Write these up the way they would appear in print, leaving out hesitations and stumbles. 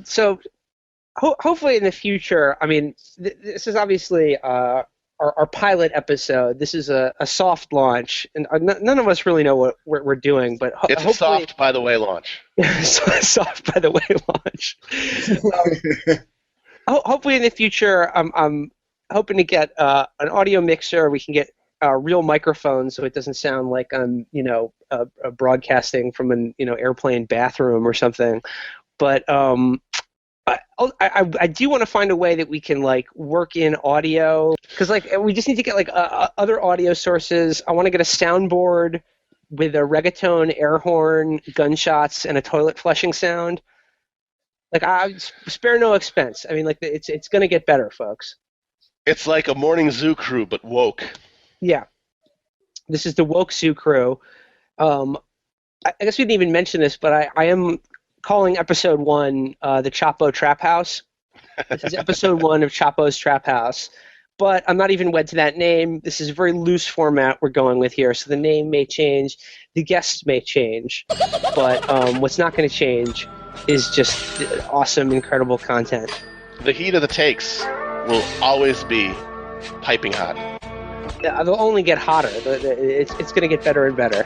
So hopefully in the future, I mean, this is obviously our pilot episode. This is a soft launch, and none of us really know what we're doing. But it's a soft, by the way, launch. Soft, by the way, launch. Hopefully in the future, I'm hoping to get an audio mixer. We can get real microphones, so it doesn't sound like I'm, broadcasting from an, airplane bathroom or something. But I do want to find a way that we can work in audio, because we just need to get other audio sources. I want to get a soundboard with a reggaeton air horn, gunshots, and a toilet flushing sound. I spare no expense. I mean, it's going to get better, folks. It's like a morning zoo crew, but woke. Yeah, this is the woke zoo crew. I guess we didn't even mention this, but I am calling episode 1 the Chapo Trap House. This is episode 1 of Chapo's Trap House. But I'm not even wed to that name. This is a very loose format we're going with here, so the name may change, the guests may change, but what's not going to change is just awesome, incredible content. The heat of the takes will always be piping hot. Yeah, they'll only get hotter. It's going to get better and better.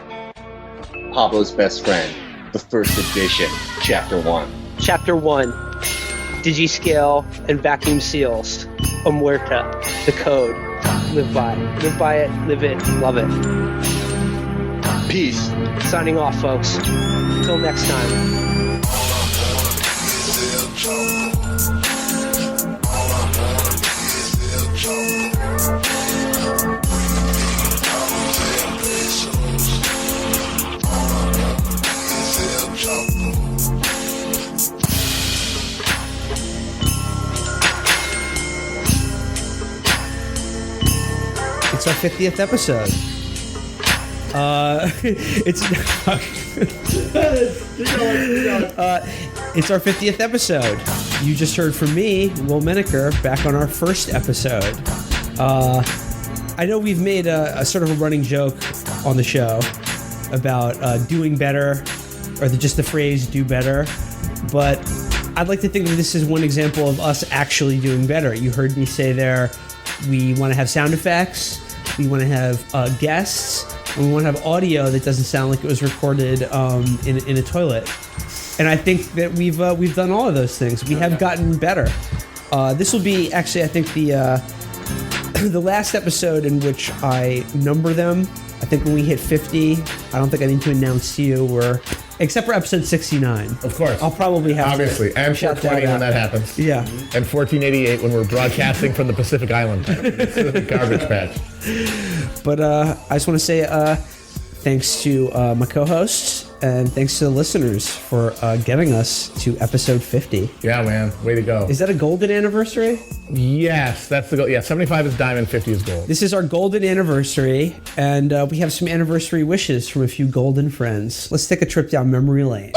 Pablo's Best Friend, the first edition, Chapter 1. Chapter 1, Digiscale and Vacuum Seals. Omerta, the code. Live by it. Live by it, live it, love it. Peace. Signing off, folks. Until next time. It's our 50th episode. It's our 50th episode. You just heard from me, Will Menaker, back on our first episode. I know we've made a sort of a running joke on the show about doing better, or just the phrase "do better," but I'd like to think that this is one example of us actually doing better. You heard me say there, we want to have sound effects, we want to have guests, and we want to have audio that doesn't sound like it was recorded in a toilet. And I think that we've done all of those things. We have gotten better. This will be actually, I think, the last episode in which I number them. I think when we hit 50, I don't think I need to announce to you, except for episode 69. Of course. I'll probably have Obviously. to And shout 420 when that happens. Yeah. And 1488 when we're broadcasting from the Pacific Island. Garbage patch. But I just want to say thanks to my co-hosts and thanks to the listeners for getting us to episode 50. Yeah, man. Way to go. Is that a golden anniversary? Yes, that's the goal. Yeah, 75 is diamond, 50 is gold. This is our golden anniversary, and we have some anniversary wishes from a few golden friends. Let's take a trip down memory lane.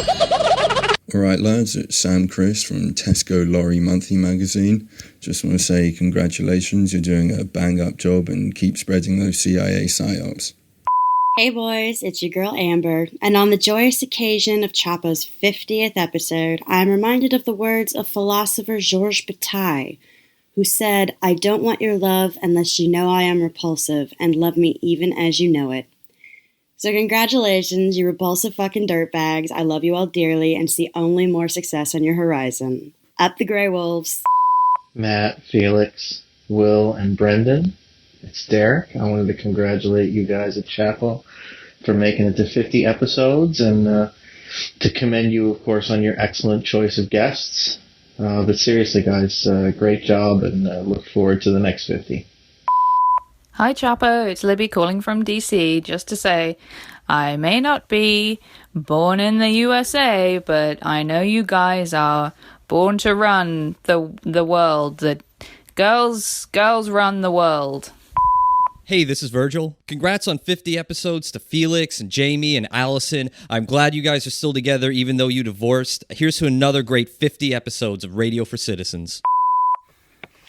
All right, lads, it's Sam Chris from Tesco Lorry Monthly Magazine. Just want to say congratulations. You're doing a bang-up job and keep spreading those CIA psyops. Hey boys, it's your girl Amber, and on the joyous occasion of Chapo's 50th episode, I am reminded of the words of philosopher Georges Bataille, who said, "I don't want your love unless you know I am repulsive, and love me even as you know it." So congratulations, you repulsive fucking dirtbags. I love you all dearly and see only more success on your horizon. Up the Grey Wolves. Matt, Felix, Will, and Brendan. It's Derek. I wanted to congratulate you guys at Chapo for making it to 50 episodes, and to commend you, of course, on your excellent choice of guests. But seriously, guys, great job, and look forward to the next 50. Hi, Chapo. It's Libby calling from DC. Just to say, I may not be born in the USA, but I know you guys are born to run the world. That girls run the world. Hey, this is Virgil. Congrats on 50 episodes to Felix and Jamie and Allison. I'm glad you guys are still together even though you divorced. Here's to another great 50 episodes of Radio for Citizens.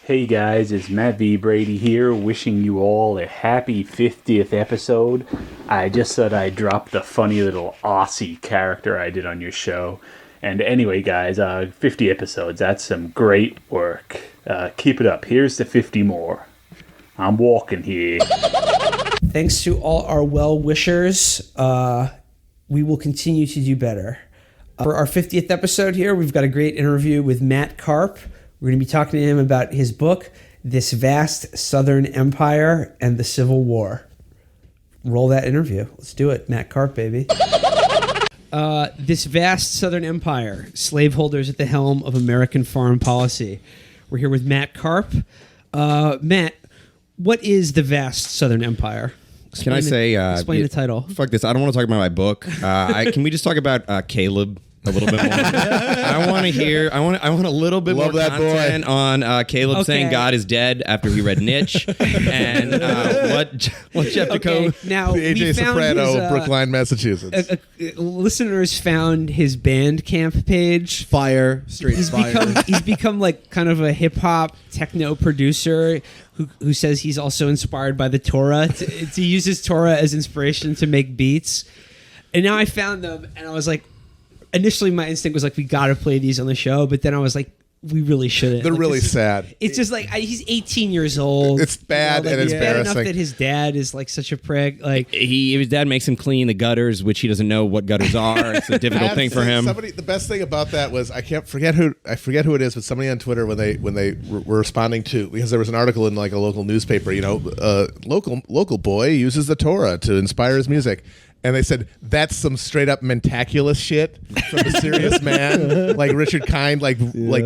Hey guys, it's Matt V. Brady here, wishing you all a happy 50th episode. I just thought I'd drop the funny little Aussie character I did on your show. And anyway, guys, 50 episodes. That's some great work. Keep it up. Here's to 50 more. I'm walking here. Thanks to all our well-wishers. We will continue to do better. For our 50th episode here, we've got a great interview with Matt Karp. We're going to be talking to him about his book, This Vast Southern Empire and the Civil War. Roll that interview. Let's do it. Matt Karp, baby. This Vast Southern Empire, slaveholders at the helm of American foreign policy. We're here with Matt Karp. Matt, what is the Vast Southern Empire? Explain the title. Fuck this. I don't want to talk about my book. Can we just talk about Caleb a little bit more? I want to hear. I want a little bit more content on Caleb saying God is dead after he read Nietzsche, and what Jeff Jacoby. Now the AJ Soprano of Brookline, Massachusetts. Listeners found his Bandcamp page. Fire, straight fire. He's become like kind of a hip hop techno producer who says he's also inspired by the Torah to use his Torah as inspiration to make beats. And now I found them, and I was like, initially my instinct was like, we got to play these on the show, but then I was like, we really shouldn't. They're really sad. It's just like he's 18 years old. It's bad and it's bad embarrassing. enough that his dad is like such a prick. Like his dad makes him clean the gutters, which he doesn't know what gutters are. It's a difficult thing for him. The best thing about that was I forget who it is, but somebody on Twitter when they were responding to, because there was an article in like a local newspaper, local boy uses the Torah to inspire his music. And they said, that's some straight up mentaculous shit from a serious man. Like Richard Kind, like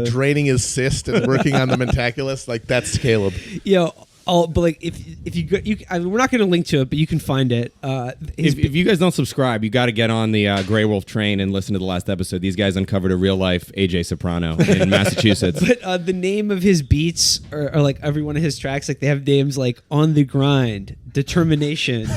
draining his cyst and working on the mentaculous. Like, that's Caleb. But like if you go, we're not going to link to it, but you can find it. If you guys don't subscribe, you got to get on the Grey Wolf train and listen to the last episode. These guys uncovered a real life AJ Soprano in Massachusetts. But the name of his beats are like every one of his tracks. Like they have names like On the Grind, Determination,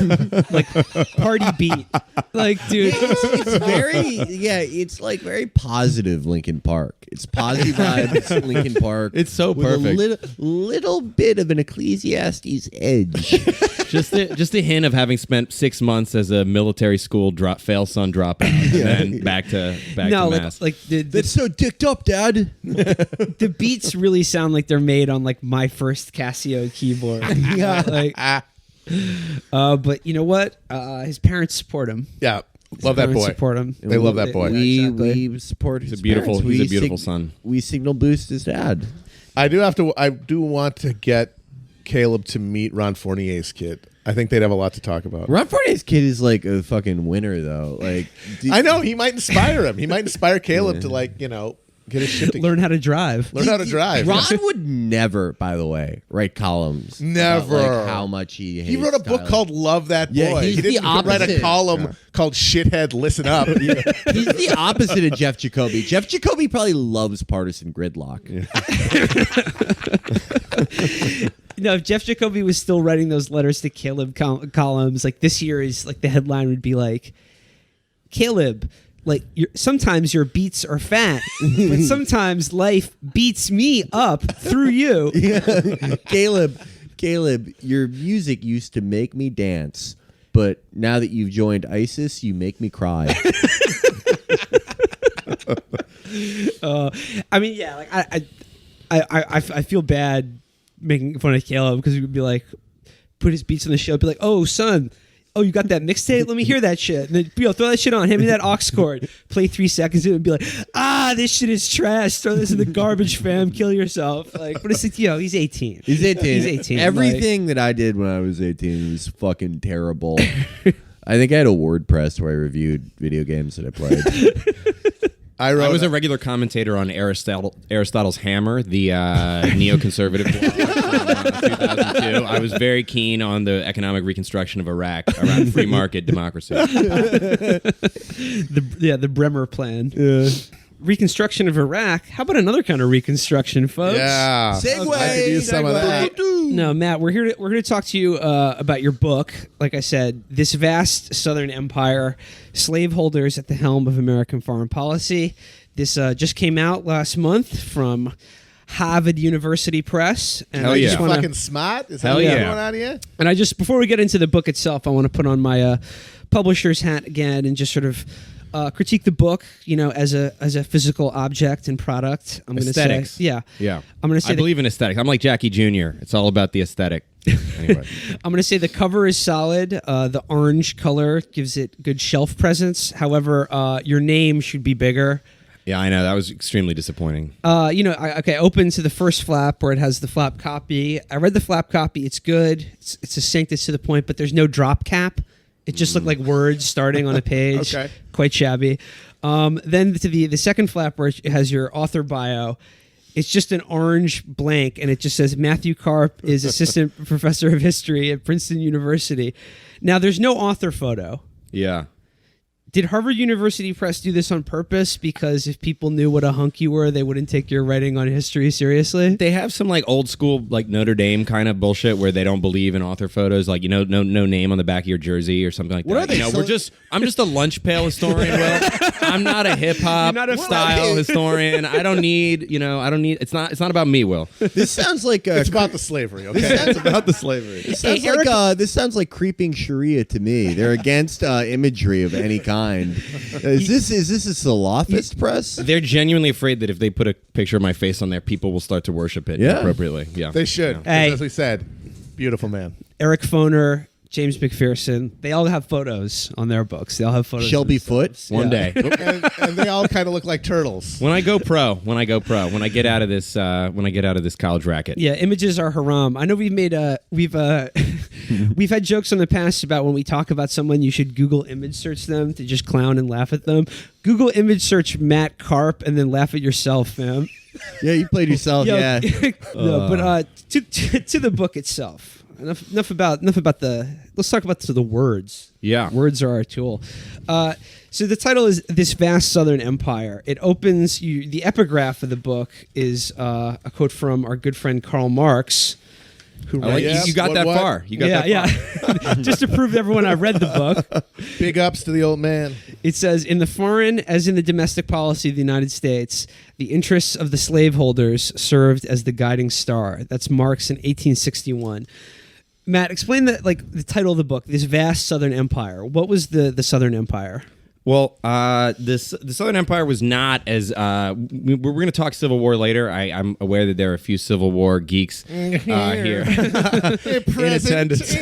like Party Beat. Like, dude, it's like very positive Linkin Park. It's positive vibes Linkin Park. It's so perfect. With a little bit of an Ecclesiastes edge. just a hint of having spent 6 months as a military school fail son dropout, and then back to mass. That's so dicked up, Dad. The beats really sound like they're made on like my first Casio keyboard. But you know what? His parents support him. Yeah. Love that boy. Support him. They love that boy. We support his parents. He's a beautiful son. We signal boost his dad. I do want to get Caleb to meet Ron Fournier's kid. I think they'd have a lot to talk about. Ron Fournier's kid is like a fucking winner, though. Like, I know he might inspire him. He might inspire Caleb to get his shit together. Learn how to drive. Ron would never, by the way, write columns. Never. About, like, how much he hates. He wrote a book called Love That Boy. Yeah, he didn't write a column called Shithead Listen Up. He's the opposite of Jeff Jacoby. Jeff Jacoby probably loves partisan gridlock. If Jeff Jacoby was still writing those letters to Caleb columns, like this year is like the headline would be like, Caleb, like sometimes your beats are fat, but sometimes life beats me up through you. Caleb, your music used to make me dance, but now that you've joined ISIS, you make me cry. I feel bad making fun of Caleb because we would be like, put his beats on the show, be like, oh son, oh, you got that mixtape? Let me hear that shit. And then, throw that shit on. Hand me that aux cord. Play 3 seconds of it and be like, this shit is trash. Throw this in the garbage, fam. Kill yourself. Like, but it's like, he's 18. He's 18. He's 18. Everything that I did when I was 18 was fucking terrible. I think I had a WordPress where I reviewed video games that I played. I was a regular commentator on Aristotle's Hammer, the neoconservative blog from 2002. I was very keen on the economic reconstruction of Iraq around free market democracy. The Bremer Plan. Yeah. Reconstruction of Iraq. How about another kind of reconstruction, folks? Yeah. Segue. I could use some of that. No, Matt, we're here to talk to you about your book. Like I said, This Vast Southern Empire, Slaveholders at the Helm of American Foreign Policy. This just came out last month from Harvard University Press. And Hell yeah. Fucking smart? Is that what's going on here? And before we get into the book itself, I want to put on my publisher's hat again and just sort of critique the book, as a physical object and product. I'm going to say, yeah. I'm going to say I believe in aesthetics. I'm like Jackie Jr. It's all about the aesthetic. Anyway, I'm going to say the cover is solid. The orange color gives it good shelf presence. However, your name should be bigger. Yeah, I know. That was extremely disappointing. Open to the first flap where it has the flap copy. I read the flap copy. It's good. It's succinct. It's to the point, but there's no drop cap. It just looked like words starting on a page. Okay. Quite shabby. Then to the second flap where it has your author bio, it's just an orange blank, and it just says Matthew Karp is assistant professor of history at Princeton University. Now, there's no author photo. Yeah. Did Harvard University Press do this on purpose? Because if people knew what a hunk you were, they wouldn't take your writing on history seriously? They have some like old school like Notre Dame kind of bullshit where they don't believe in author photos, like no name on the back of your jersey or something like that. Are they I'm just a lunch pail historian, Will. I'm not a hip hop style historian. I don't need it's not about me, Will. This sounds like it's about the slavery, okay? It's about the slavery. This sounds like creeping Sharia to me. They're against imagery of any kind. Is this a Salafist press? They're genuinely afraid that if they put a picture of my face on there, people will start to worship it appropriately. Yeah, they should. Hey. As we said, beautiful man. Eric Foner, James McPherson, they all have photos on their books. They all have photos. Shelby Foote, one day, and they all kind of look like turtles. When I go pro, when I get out of this college racket. Yeah, images are haram. I know we've had jokes in the past about when we talk about someone, you should Google image search them to just clown and laugh at them. Google image search Matt Karp and then laugh at yourself, fam. Yeah, you played yourself. Yeah. No, but to the book itself. Enough about the. Let's talk about the words. Yeah, words are our tool. So the title is "This Vast Southern Empire." It opens. The epigraph of the book is a quote from our good friend Karl Marx, who writes. You got that far. You got that far. Yeah. Just to prove to everyone I read the book. Big ups to the old man. It says, "In the foreign as in the domestic policy of the United States, the interests of the slaveholders served as the guiding star." That's Marx in 1861. Matt, explain the title of the book, "This Vast Southern Empire." What was the Southern Empire? Well, the Southern Empire was not as... we're going to talk Civil War later. I'm aware that there are a few Civil War geeks here in attendance.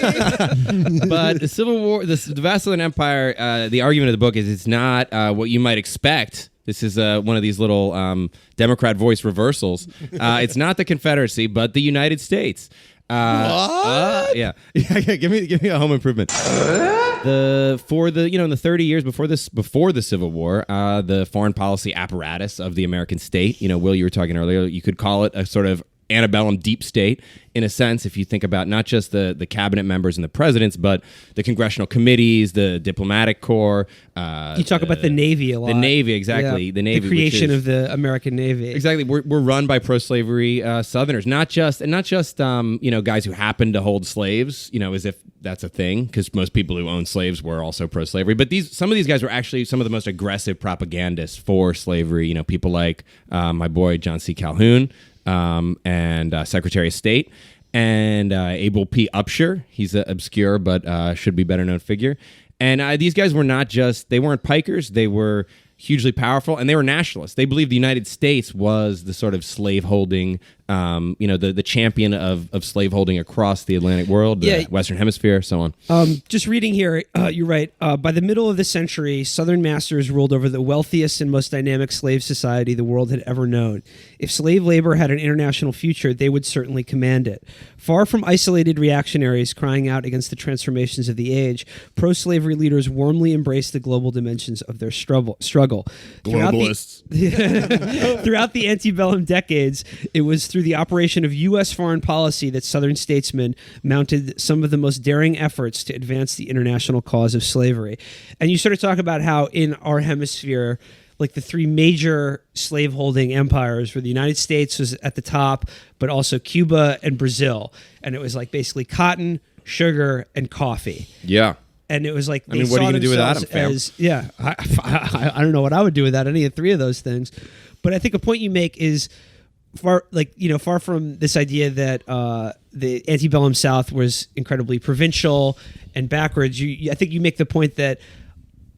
But the Civil War, the Vast Southern Empire, the argument of the book is it's not what you might expect. This is one of these little Democrat voice reversals. It's not the Confederacy, but the United States. Yeah. Give me a home improvement. In the 30 years before the Civil War, the foreign policy apparatus of the American state, Will, you were talking earlier, you could call it a sort of antebellum deep state in a sense, if you think about not just the cabinet members and the presidents, but the congressional committees, the diplomatic corps. You talk about the Navy a lot. The Navy, exactly. Yeah. The Navy, the creation of the American Navy. Exactly. We're run by pro-slavery Southerners, not just guys who happen to hold slaves, as if that's a thing, because most people who own slaves were also pro-slavery. But some of these guys were actually some of the most aggressive propagandists for slavery. People like my boy John C. Calhoun. And Secretary of State, and Abel P. Upshur. He's an obscure but should be better known figure. And these guys were they weren't pikers. They were hugely powerful, and they were nationalists. They believed the United States was the sort of slaveholding, the champion of slaveholding across the Atlantic world, the Western Hemisphere, so on. Just reading here, you're right. By the middle of the century, Southern masters ruled over the wealthiest and most dynamic slave society the world had ever known. If slave labor had an international future, they would certainly command it. Far from isolated reactionaries crying out against the transformations of the age, pro-slavery leaders warmly embraced the global dimensions of their struggle. Globalists. Throughout the antebellum decades, it was through the operation of U.S. foreign policy that Southern statesmen mounted some of the most daring efforts to advance the international cause of slavery. And you sort of talk about how in our hemisphere, like the three major slaveholding empires were the United States was at the top, but also Cuba and Brazil. And it was like basically cotton, sugar, and coffee. Yeah. And it was like, what are you going to do without them, fam? I don't know what I would do without any of three of those things. But I think a point you make is far from this idea that the antebellum South was incredibly provincial and backwards. I think you make the point that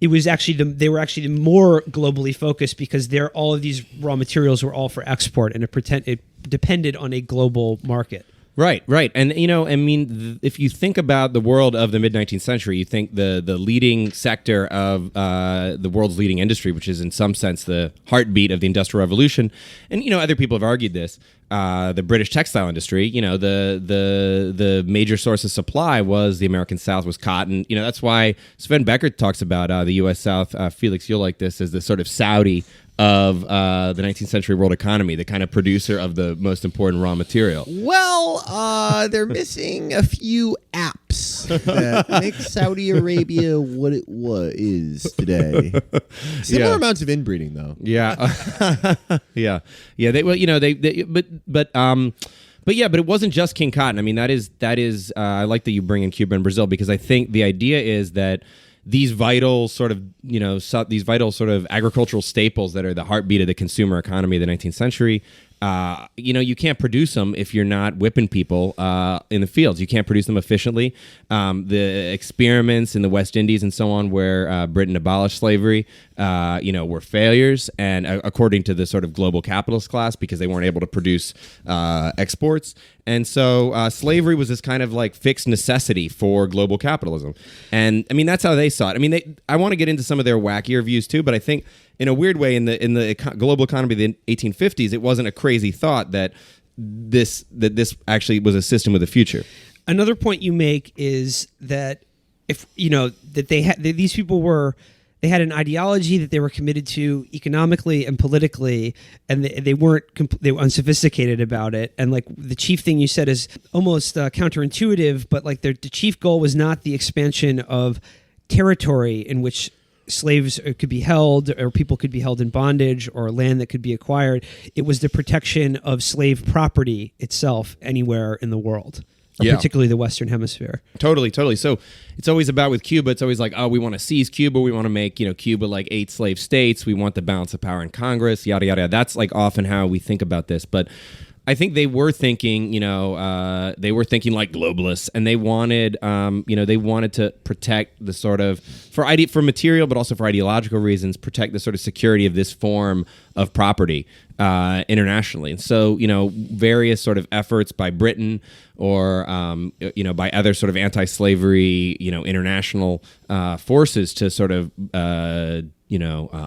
it was actually they were actually more globally focused because all of these raw materials were all for export, and it depended on a global market. Right. And, I mean, if you think about the world of the mid-19th century, you think the leading sector of the world's leading industry, which is in some sense the heartbeat of the Industrial Revolution, and, other people have argued this, the British textile industry, the major source of supply was the American South, was cotton. That's why Sven Becker talks about the U.S. South, Felix, you'll like this, as the sort of Saudi of the 19th century world economy, the kind of producer of the most important raw material. Well, they're missing a few apps that make Saudi Arabia what it is today. Similar amounts of inbreeding, though. Yeah, yeah. But it wasn't just King Cotton. I mean, that is. I like that you bring in Cuba and Brazil, because I think the idea is that these vital sort of agricultural staples that are the heartbeat of the consumer economy of the 19th century, you can't produce them if you're not whipping people in the fields. You can't produce them efficiently. The experiments in the West Indies and so on, where Britain abolished slavery, were failures, and according to the sort of global capitalist class, because they weren't able to produce exports. And so slavery was this kind of like fixed necessity for global capitalism. And I mean, that's how they saw it. I mean, I want to get into some of their wackier views too, but I think in a weird way, in the global economy of the 1850s, it wasn't a crazy thought that this actually was a system with a future. Another point you make is that if these people they had an ideology that they were committed to economically and politically, and they were unsophisticated about it. And like the chief thing you said is almost counterintuitive, but like the chief goal was not the expansion of territory in which slaves could be held, or people could be held in bondage, or land that could be acquired. It was the protection of slave property itself anywhere in the world, or particularly the Western Hemisphere. Totally. So it's always about, with Cuba, it's always like, oh, we want to seize Cuba. We want to make, Cuba like 8 slave states. We want the balance of power in Congress, yada, yada. That's like often how we think about this. But I think they were thinking, like globalists, and they wanted, to protect the sort of, for material, but also for ideological reasons, protect the sort of security of this form of property internationally. And so, various sort of efforts by Britain or, by other sort of anti-slavery, international forces to sort of,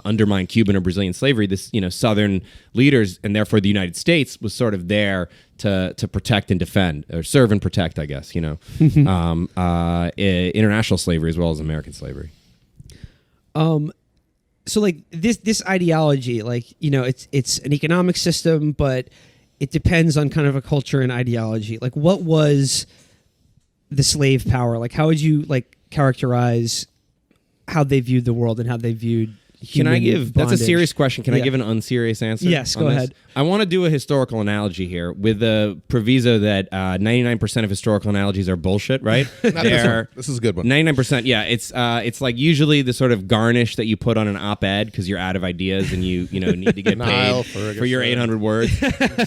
undermine Cuban or Brazilian slavery, this, Southern leaders, and therefore the United States, was sort of there to protect and defend, or serve and protect, I guess, international slavery as well as American slavery. So like this ideology, like, it's an economic system, but it depends on kind of a culture and ideology. Like, what was the slave power? Like, how would you like characterize how they viewed the world and how they viewed human bondage? That's a serious question. Can I give an unserious answer? Yes, go ahead. I want to do a historical analogy here with the proviso that 99% of historical analogies are bullshit, right? This is a good one. 99%, yeah. It's like usually the sort of garnish that you put on an op-ed because you're out of ideas and you need to get paid for your 800 words.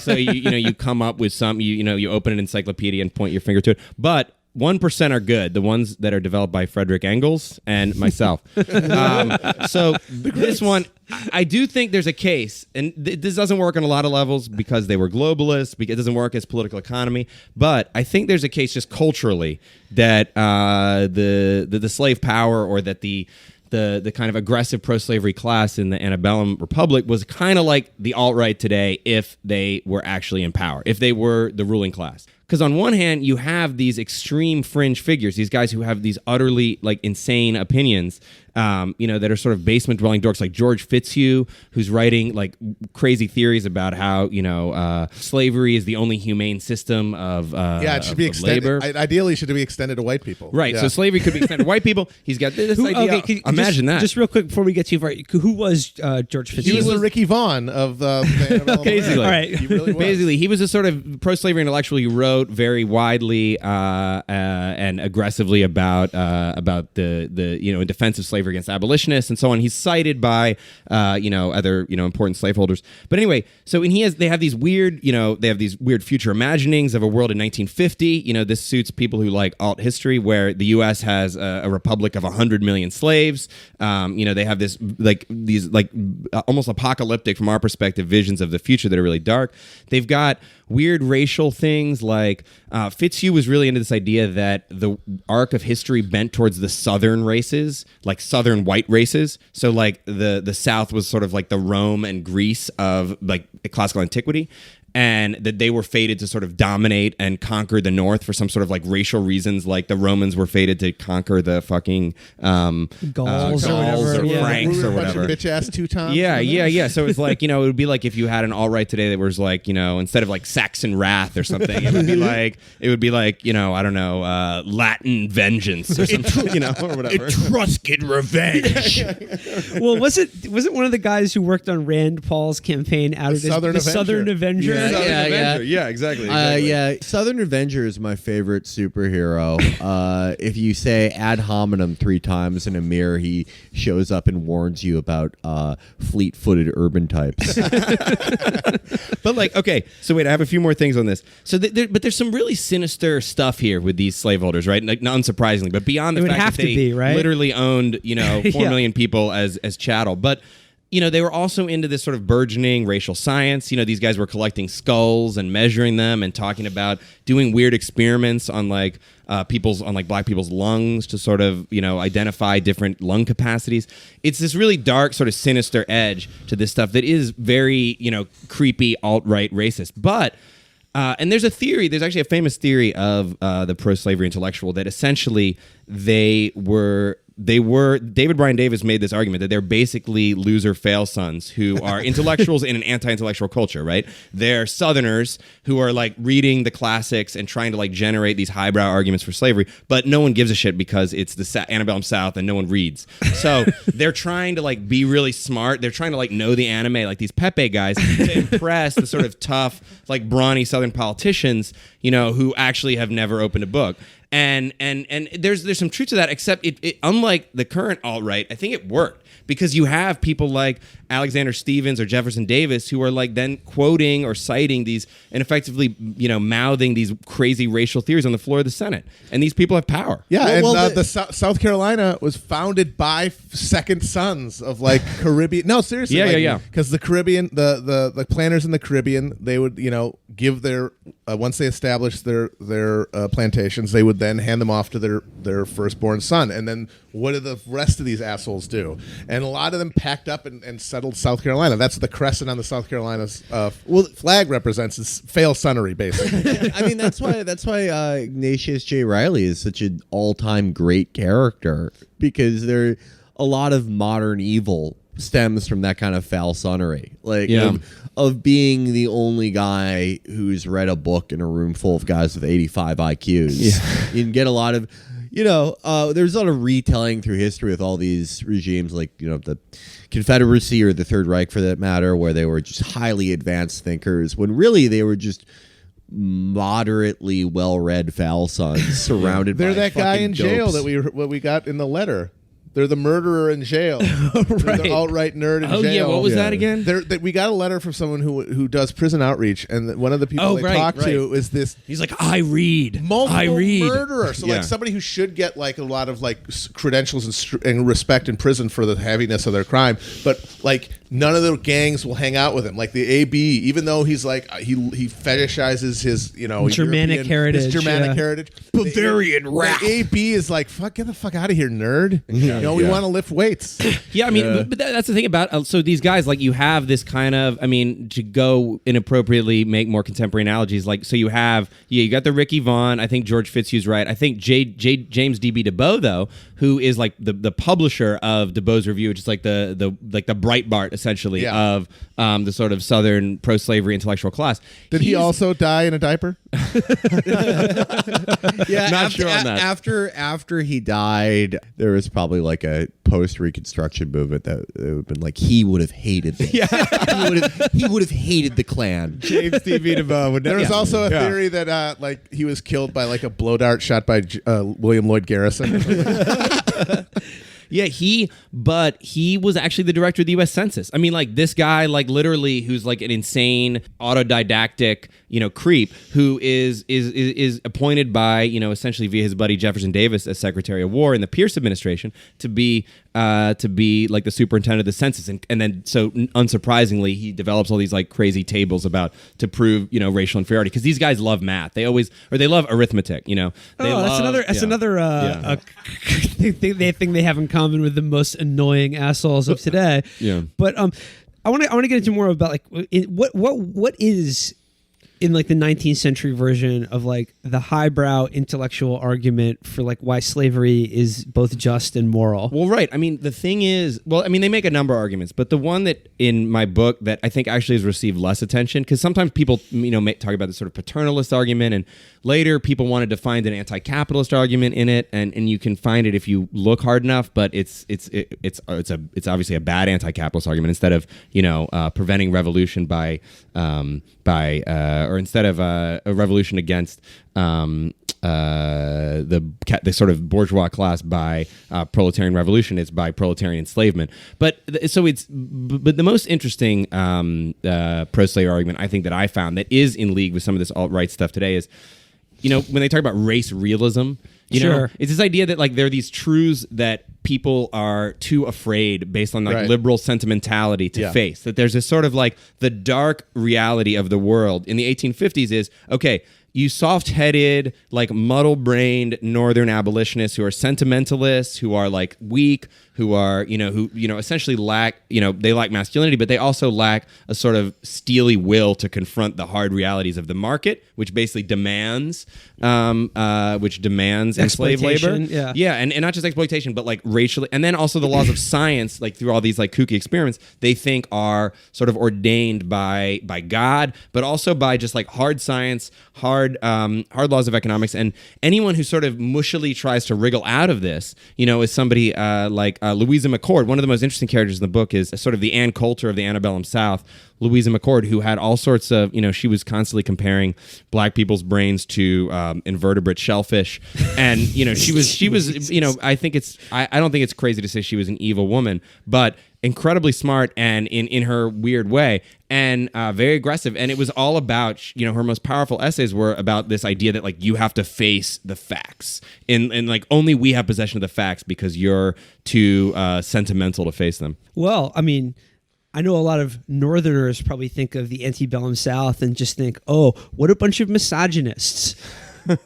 So you come up with some, you open an encyclopedia and point your finger to it. But 1% are good, the ones that are developed by Frederick Engels and myself. So this one, I do think there's a case, and this doesn't work on a lot of levels because they were globalists, because it doesn't work as political economy, but I think there's a case just culturally that the slave power, or that the kind of aggressive pro-slavery class in the antebellum republic was kind of like the alt-right today if they were actually in power, if they were the ruling class. Because on one hand, you have these extreme fringe figures, these guys who have these utterly like insane opinions, that are sort of basement dwelling dorks, like George Fitzhugh, who's writing like crazy theories about how slavery is the only humane system of it should be extended. Labor. Ideally, it should be extended to white people. Right. Yeah. So slavery could be extended to white people. He's got this idea. Okay, imagine that. Just real quick before we get too far, who was George Fitzhugh? He was the Ricky Vaughn of basically. All right. He really was. Basically, he was a sort of pro-slavery intellectual. He wrote very widely and aggressively about the in defense of slavery slavery against abolitionists and so on. He's cited by other important slaveholders. But anyway, so they have these weird future imaginings of a world in 1950. This suits people who like alt history, where the U.S. has a republic of 100 million slaves. They have these almost apocalyptic, from our perspective, visions of the future that are really dark. They've got weird racial things like Fitzhugh was really into this idea that the arc of history bent towards the southern races, like southern white races. So like the South was sort of like the Rome and Greece of like classical antiquity. And that they were fated to sort of dominate and conquer the North for some sort of like racial reasons, like the Romans were fated to conquer the fucking Gauls or Franks or whatever. Bitch ass Teutons. Yeah. So it's like, it would be like if you had an alt-right today that was like, instead of like Saxon Wrath or something, it would be like, I don't know, Latin vengeance or something, or whatever. Etruscan revenge. Well, was it one of the guys who worked on Rand Paul's campaign out of the Southern Avenger? Yeah, exactly. Southern Avenger is my favorite superhero. If you say ad hominem 3 times in a mirror, he shows up and warns you about fleet-footed urban types. But like, okay, so wait, I have a few more things on this. So, but there's some really sinister stuff here with these slaveholders, right? Like, not unsurprisingly, but beyond the fact that they literally owned, 4 million people as chattel, but. They were also into this sort of burgeoning racial science. These guys were collecting skulls and measuring them and talking about doing weird experiments on black people's lungs to sort of, identify different lung capacities. It's this really dark, sort of sinister edge to this stuff that is very, creepy, alt-right racist. But and there's actually a famous theory of the pro-slavery intellectual that essentially David Bryan Davis made this argument that they're basically loser fail sons who are intellectuals in an anti-intellectual culture, right? They're Southerners who are like reading the classics and trying to like generate these highbrow arguments for slavery, but no one gives a shit because it's the antebellum South and no one reads. So they're trying to like be really smart. They're trying to like know the anime, like these Pepe guys, to impress the sort of tough, like brawny Southern politicians, who actually have never opened a book. And there's some truth to that, except it unlike the current alt-right, I think it worked because you have people like Alexander Stevens or Jefferson Davis who are like then quoting or citing these and effectively, mouthing these crazy racial theories on the floor of the Senate. And these people have power. Yeah, South Carolina was founded by second sons of like Caribbean. No, seriously. Yeah. Because the Caribbean, the planters in the Caribbean, they would, give their once they established their plantations, they would then hand them off to their firstborn son. And then what do the rest of these assholes do? And a lot of them packed up and settled South Carolina. That's the crescent on the South Carolina's flag represents is fail sonnery, basically. I mean, that's why Ignatius J. Reilly is such an all-time great character, because a lot of modern evil stems from that kind of foul sonnery, of being the only guy who's read a book in a room full of guys with 85 IQs. Yeah. You can get a lot of, there's a lot of retelling through history with all these regimes, like, the Confederacy or the Third Reich, for that matter, where they were just highly advanced thinkers, when really they were just moderately well-read foul sons surrounded by They're that guy in jail dopes. that we got in the letter. They're the murderer in jail. Right. They're the alt-right nerd in jail. Oh, yeah. What was that again? We got a letter from someone who does prison outreach, and one of the people talked to is this. He's like, I read. Murderer. So like somebody who should get like a lot of like credentials and respect in prison for the heaviness of their crime, but like none of the gangs will hang out with him. Like the AB, even though he's like he fetishizes his Germanic heritage, Bavarian rap. AB is like, fuck, get the fuck out of here, nerd. We want to lift weights. Yeah, I mean, but that's the thing about so these guys, like, you have this kind of, I mean, to go inappropriately make more contemporary analogies, like, so you have, you got the Ricky Vaughn. I think George Fitzhugh's right. I think James D.B. DeBow, though, who is like the publisher of DeBow's Review, which is like the Breitbart essentially of the sort of Southern pro-slavery intellectual class. Did he also die in a diaper? Not sure on that. After he died, there was probably like a post-Reconstruction movement that would have been like, he would have hated this. he would have hated the Klan. James D.B. DeBow would. There was also a theory that like he was killed by like a blow dart shot by William Lloyd Garrison. But he was actually the director of the U.S. Census. I mean, like this guy, like literally, who's like an insane autodidactic, creep, who is appointed by, essentially via his buddy Jefferson Davis as Secretary of War in the Pierce administration to be like the superintendent of the census, and then so unsurprisingly he develops all these like crazy tables to prove racial inferiority, because these guys love math. They love arithmetic. That's another thing they have in common with the most annoying assholes of today. Yeah. But I want to get into more about like what is in like the 19th century version of like the highbrow intellectual argument for like why slavery is both just and moral. Well, right. I mean, the thing is, they make a number of arguments, but the one that in my book that I think actually has received less attention, because sometimes people, talk about the sort of paternalist argument, and later people wanted to find an anti-capitalist argument in it, and you can find it if you look hard enough, but it's obviously a bad anti-capitalist argument. Instead of preventing revolution or instead of a revolution against the sort of bourgeois class by proletarian revolution, it's by proletarian enslavement. But the most interesting pro-slavery argument I think that I found that is in league with some of this alt-right stuff today is, when they talk about race realism, Sure. It's this idea that like there are these truths that people are too afraid based on like liberal sentimentality to face. That there's this sort of like the dark reality of the world in the 1850s is, okay, you soft-headed, like muddle-brained Northern abolitionists who are sentimentalists, who are like weak, who are, who essentially lack, they lack masculinity, but they also lack a sort of steely will to confront the hard realities of the market, which basically demands enslaved labor. Yeah. And not just exploitation, but like racially, and then also the laws of science, like through all these like kooky experiments, they think are sort of ordained by God, but also by just like hard science, hard laws of economics. And anyone who sort of mushily tries to wriggle out of this, is somebody like Louisa McCord. One of the most interesting characters in the book is sort of the Ann Coulter of the antebellum South, Louisa McCord, who had all sorts of, she was constantly comparing black people's brains to invertebrate shellfish. And, she was, I don't think it's crazy to say she was an evil woman, but incredibly smart and in her weird way, and very aggressive. And it was all about, her most powerful essays were about this idea that like you have to face the facts, and like only we have possession of the facts because you're too sentimental to face them. Well, I mean, I know a lot of Northerners probably think of the antebellum South and just think, oh, what a bunch of misogynists.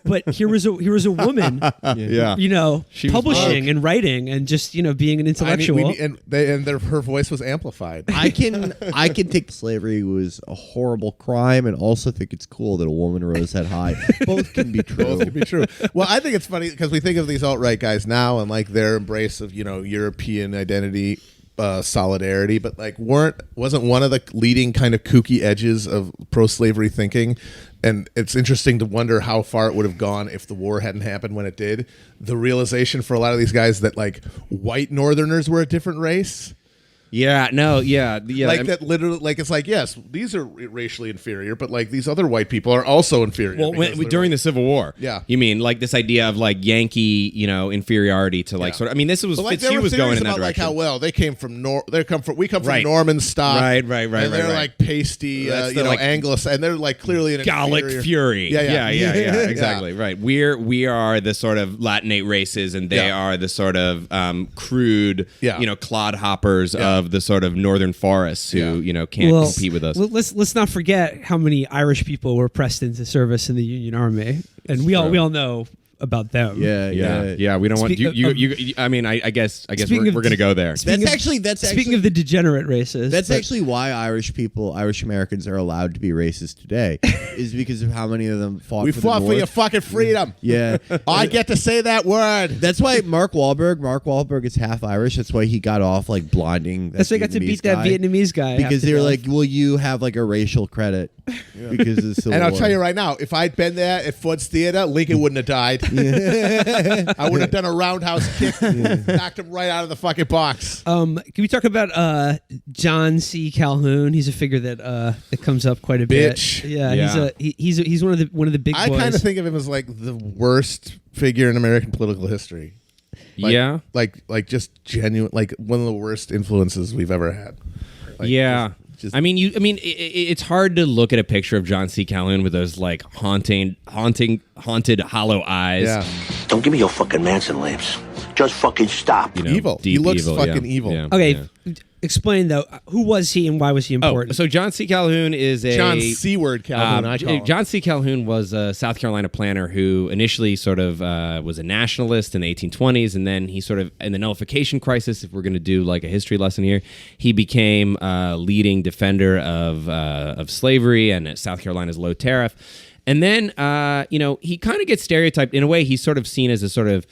But here was a woman, She was publishing and writing and just being an intellectual. Her voice was amplified. I can take slavery was a horrible crime, and also think it's cool that a woman rose head high. Both can be true. Well, I think it's funny because we think of these alt-right guys now and like their embrace of European identity. Solidarity, but like wasn't one of the leading kind of kooky edges of pro-slavery thinking, and it's interesting to wonder how far it would have gone if the war hadn't happened when it did. The realization for a lot of these guys that like white Northerners were a different race. Yeah, no, yeah. Like that literally, like it's like, yes, these are racially inferior, but like these other white people are also inferior. Well, during the Civil War. Yeah. You mean like this idea of like Yankee, inferiority to like sort of, I mean, this was, like, Fitzhugh was going in that about, direction. Like how well they came from we come from Norman stock. Right. And they're like pasty, like Anglos, and they're like clearly an Gallic inferior. fury. Yeah, exactly. Right. We are the sort of Latinate races, and they are the sort of crude, clodhoppers of the sort of northern forests who can't compete with us. Let's not forget how many Irish people were pressed into service in the Union Army, and we all know about them. Yeah. We don't want you. I mean, I guess we're going to go there. That's actually speaking of the degenerate races. That's actually why Irish Americans are allowed to be racist today, is because of how many of them fought. We for fought the for your fucking freedom. Yeah, I get to say that word. That's why Mark Wahlberg is half Irish. That's why he got off like blinding. That's why he got to beat that Vietnamese guy because they were like, "Well, you have like a racial credit because of the Civil And I'll War." tell you right now, if I'd been there at Ford's Theater, Lincoln wouldn't have died. I would have done a roundhouse kick, knocked him right out of the fucking box. Can we talk about John C. Calhoun? He's a figure that comes up quite a bit. Yeah. He's one of the big boys. I kind of think of him as like the worst figure in American political history. Like just genuine, like one of the worst influences we've ever had. Like, I mean, it's hard to look at a picture of John C. Calhoun with those like haunted, hollow eyes. Yeah. Don't give me your fucking Manson lamps. Just fucking stop. Evil. He looks fucking evil. Yeah. Okay, explain though. Who was he and why was he important? So John C. Calhoun is John C. Word Calhoun. I call him. John C. Calhoun was a South Carolina planner who initially sort of was a nationalist in the 1820s, and then he sort of in the nullification crisis. If we're going to do like a history lesson here, he became a leading defender of slavery and South Carolina's low tariff. And then he kind of gets stereotyped in a way. He's sort of seen as a sort of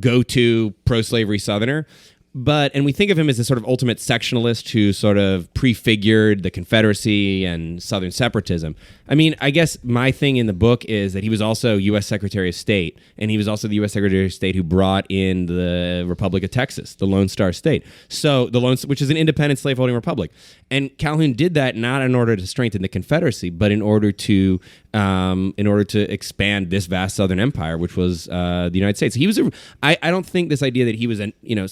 go-to pro-slavery Southerner. And we think of him as a sort of ultimate sectionalist who sort of prefigured the Confederacy and Southern separatism. I mean, I guess my thing in the book is that he was also U.S. Secretary of State, and he was also the U.S. Secretary of State who brought in the Republic of Texas, the Lone Star State, which is an independent slaveholding republic. And Calhoun did that not in order to strengthen the Confederacy, but in order to expand this vast Southern empire, which was the United States. He was I don't think this idea that he was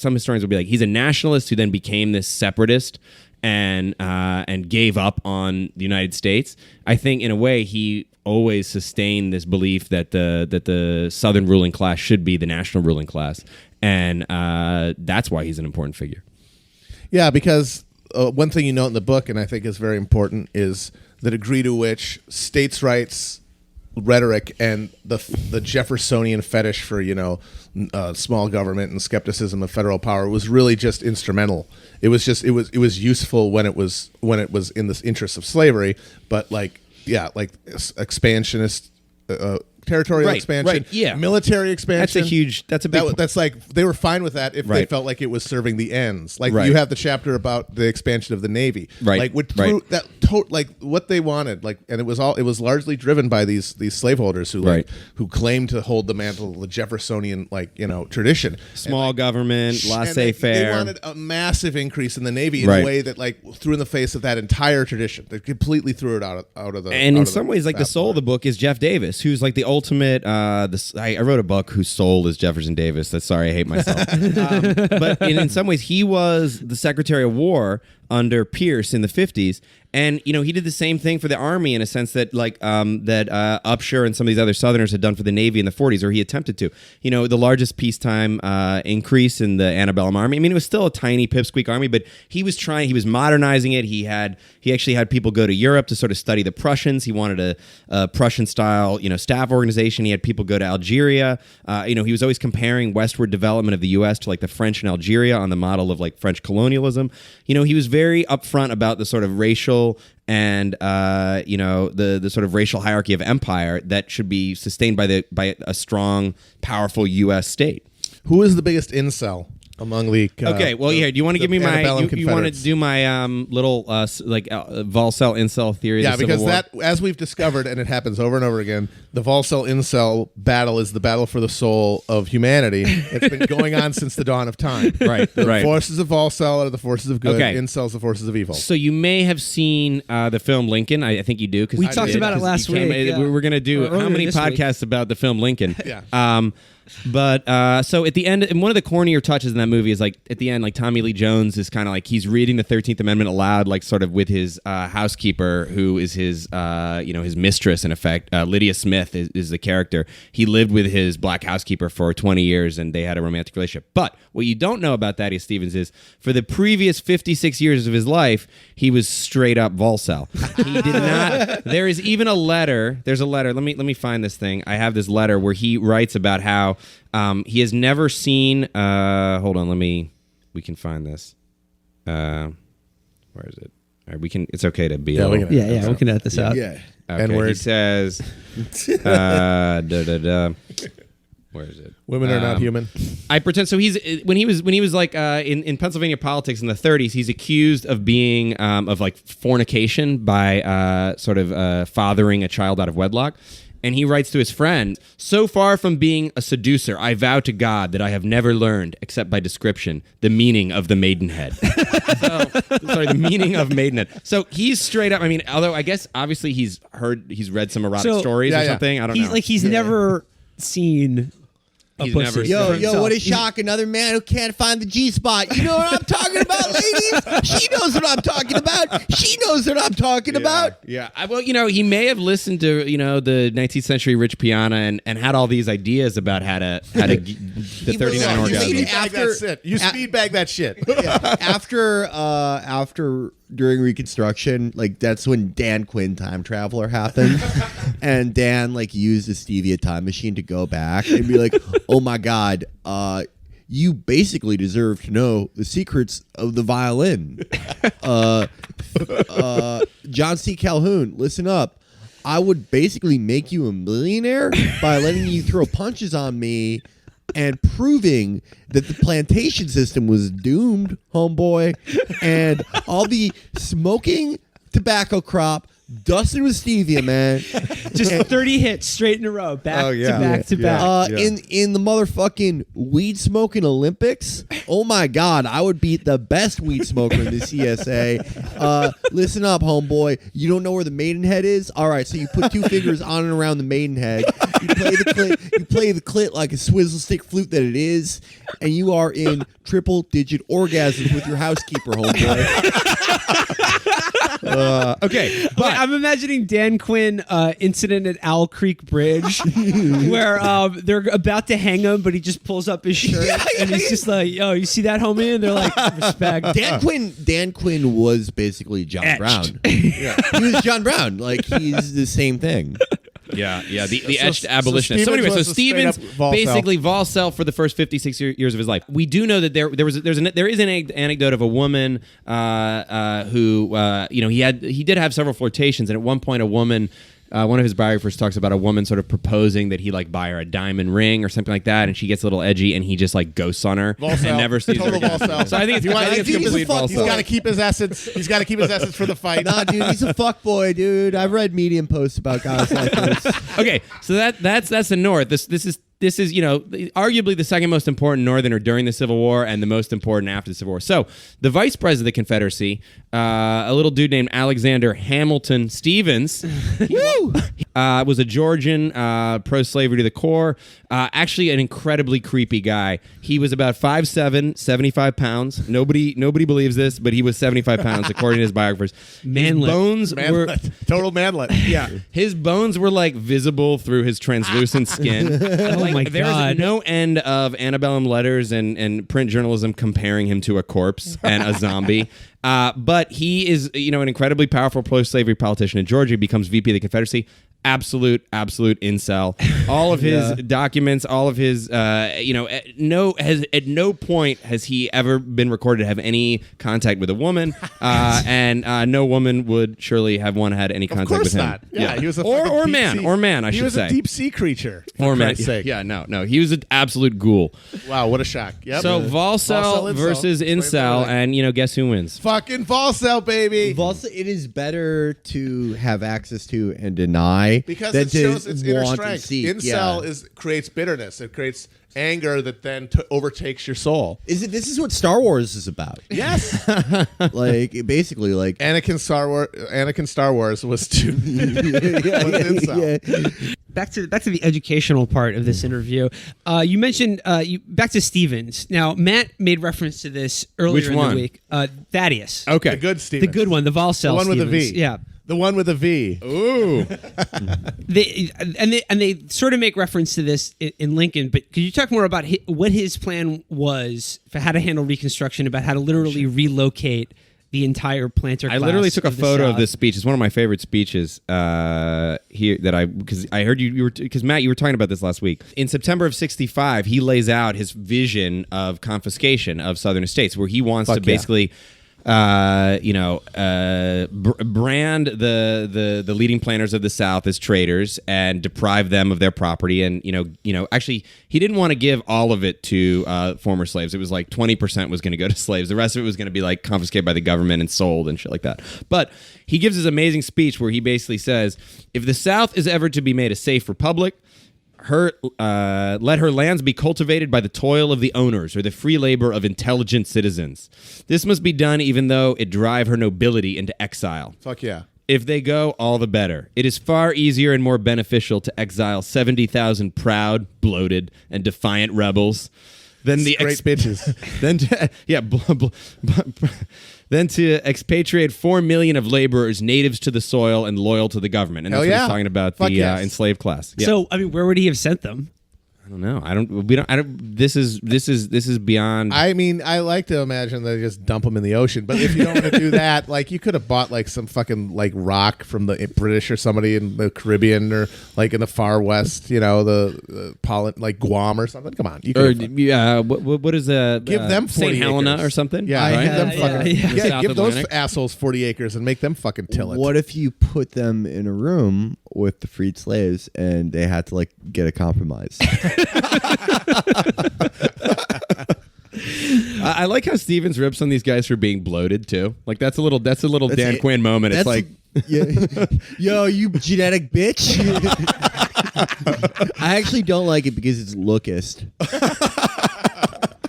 some historians will be like he's a nationalist who then became this separatist and gave up on the United States. I think in a way he always sustained this belief that the Southern ruling class should be the national ruling class, and that's why he's an important figure. Yeah, because one thing you note in the book, and I think is very important, is the degree to which states' rights rhetoric and the Jeffersonian fetish for small government and skepticism of federal power was really just instrumental. It was useful when it was in the interest of slavery, but expansionist. Territorial expansion, military expansion. That's a big. That's like they were fine with that if they felt like it was serving the ends. Like you have the chapter about the expansion of the Navy, like what they wanted, and it was largely driven by these slaveholders who claimed to hold the mantle of the Jeffersonian tradition. Small government, laissez-faire. They wanted a massive increase in the Navy in a way that threw in the face of that entire tradition. They completely threw it out of the. And in some ways, the soul of the book is Jeff Davis, who's like the ultimate. I wrote a book whose soul is Jefferson Davis. Sorry, I hate myself. But in some ways, he was the Secretary of War under Pierce in the 50s. And, he did the same thing for the Army in a sense that Upshur and some of these other Southerners had done for the Navy in the 40s, or he attempted to. The largest peacetime increase in the antebellum Army. I mean, it was still a tiny pipsqueak army, but he was modernizing it. He actually had people go to Europe to sort of study the Prussians. He wanted a Prussian-style, staff organization. He had people go to Algeria. He was always comparing westward development of the U.S. to the French in Algeria on the model of French colonialism. He was very upfront about the sort of racial and the sort of racial hierarchy of empire that should be sustained by a strong, powerful U.S. state. Who is the biggest incel among the? Okay, well, do you want to give me my? You want to do my little Volcel incel theory? Yeah, because as we've discovered, and it happens over and over again, the Volcel incel battle is the battle for the soul of humanity. It's been going on since the dawn of time. Right. The forces of Volcel are the forces of good. Okay. Incels the forces of evil. So you may have seen the film Lincoln. I think you do because we talked about it last week. We're going to do how many podcasts about the film Lincoln? Yeah. But so at the end, and one of the cornier touches in that movie is at the end, Tommy Lee Jones is kind of he's reading the 13th Amendment aloud, sort of with his housekeeper, who is his his mistress in effect. Lydia Smith is the character. He lived with his black housekeeper for 20 years, and they had a romantic relationship. But what you don't know about Thaddeus Stevens is for the previous 56 years of his life, he was straight up Volcel. He did not. There is even a letter. There's a letter. Let me find this thing. I have this letter where he writes about how he has never seen. Hold on, we can find this. Where is it? All right, we can. It's okay to be. We can edit this out. Yeah. Okay, and he says. Where is it? Women are not human. I pretend. So when he was in Pennsylvania politics in the 30s, he's accused of being of fornication by fathering a child out of wedlock. And he writes to his friend, "So far from being a seducer, I vow to God that I have never learned, except by description, the meaning of the maidenhead." The meaning of maidenhead. So he's straight up. I mean, although I guess obviously he's read some erotic stories or something. I don't know. He's never seen a He's pussy. never- Yo, what a shock. Another man who can't find the G-spot. You know what I'm talking about, ladies? She knows what I'm talking about. She knows what I'm talking about. Yeah. Well, he may have listened to, the 19th century Rich Piana and had all these ideas about how to the 39 orgasm. You speed bag that shit. After during Reconstruction, like that's when Dan Quinn Time Traveler happened, and Dan used the stevia time machine to go back and be like, "Oh my God, you basically deserve to know the secrets of the violin." John C. Calhoun, listen up. I would basically make you a millionaire by letting you throw punches on me and proving that the plantation system was doomed, homeboy, and I'll be smoking tobacco crop, dusted with stevia, man. Just 30 hits straight in a row, back to back to back. In the motherfucking weed smoking Olympics, oh my God, I would beat the best weed smoker in the CSA. Listen up, homeboy. You don't know where the Maidenhead is? All right, so you put 2 fingers on and around the Maidenhead. You play the clit like a swizzle stick flute that it is, and you are in triple-digit orgasms with your housekeeper, homeboy. Okay, but I'm imagining Dan Quinn incident at Owl Creek Bridge where they're about to hang him, but he just pulls up his shirt and he's just like, "Yo, you see that, homie?" And they're like, "Respect." Dan Quinn was basically John Brown. He was John Brown. He's the same thing. Yeah, the etched abolitionist. So anyway, Stevens basically Volcel for the first 56 years of his life. We do know that there is an anecdote of a woman who he did have several flirtations, and at one point a woman. One of his biographers talks about a woman sort of proposing that he buy her a diamond ring or something like that, and she gets a little edgy, and he just ghosts on her and never sees her again. So I think it's complete Volcel. He's got to keep his essence. He's got to keep his essence for the fight. Nah, dude, he's a fuckboy, dude. I've read Medium posts about guys like this. Okay, so that's the North. This is arguably the second most important Northerner during the Civil War and the most important after the Civil War. So the vice president of the Confederacy, a little dude named Alexander Hamilton Stevens, was a Georgian, pro-slavery to the core, actually an incredibly creepy guy. He was about 5'7", 75 pounds. Nobody believes this, but he was 75 pounds according to his biographers. Manlet. Were total manlet. Yeah, his bones were visible through his translucent skin. Oh my God. There's no end of antebellum letters and print journalism comparing him to a corpse and a zombie. But he is, an incredibly powerful pro-slavery politician in Georgia. He becomes VP of the Confederacy. Absolute incel. All of his documents, all of his, at no point has he ever been recorded to have any contact with a woman, and no woman would surely have had any contact with him. Of course not. Yeah, he was a or man, I should say. He was a deep sea creature. Or man. Yeah, no, he was an absolute ghoul. Wow, what a shock. Yep. So Volcel versus incel, and guess who wins? Fucking Volcel, baby. It is better to have access to and deny. Because it shows its inner strength. Incel creates bitterness. It creates anger that then overtakes your soul. This is what Star Wars is about. Yes. Basically Anakin Star Wars was too incel. Back to the educational part of this interview. You mentioned back to Stevens. Now, Matt made reference to this earlier in the week. Thaddeus. Okay. The good Stevens. The good one, the Volcel The one with Stevens. the V. Yeah. The one with a V. Ooh. They sort of make reference to this in Lincoln, but could you talk more about what his plan was for how to handle Reconstruction, about how to literally relocate the entire planter class? I literally took a photo South. of this speech. It's one of my favorite speeches here because I heard because Matt, you were talking about this last week. In September of '65, he lays out his vision of confiscation of Southern estates, where he wants to basically brand the leading planters of the South as traitors and deprive them of their property. And actually, he didn't want to give all of it to former slaves. It was 20% was going to go to slaves. The rest of it was going to be confiscated by the government and sold and shit like that. But he gives this amazing speech where he basically says, if the South is ever to be made a safe republic, let her lands be cultivated by the toil of the owners or the free labor of intelligent citizens. This must be done even though it drive her nobility into exile. Fuck yeah. If they go, all the better. It is far easier and more beneficial to exile 70,000 proud, bloated, and defiant rebels than the great bitches. Then to expatriate 4 million of laborers, natives to the soil and loyal to the government. And that's what he's talking about, the enslaved class. Yeah. So, I mean, where would he have sent them? I don't know. This is beyond. I mean, I like to imagine they just dump them in the ocean. But if you don't want to do that, like you could have bought like some fucking like rock from the British or somebody in the Caribbean or like in the far west, you know, the like Guam or something. Come on, you could. What is the give them 40 St. Helena acres. or something? Yeah, give those Atlantic. assholes 40 acres and make them fucking till it. What if you put them in a room with the freed slaves and they had to like get a compromise? I like how Stevens rips on these guys for being bloated too. Like that's a little Dan Quinn moment. It's like, yo, you genetic bitch. I actually don't like it because it's lookist.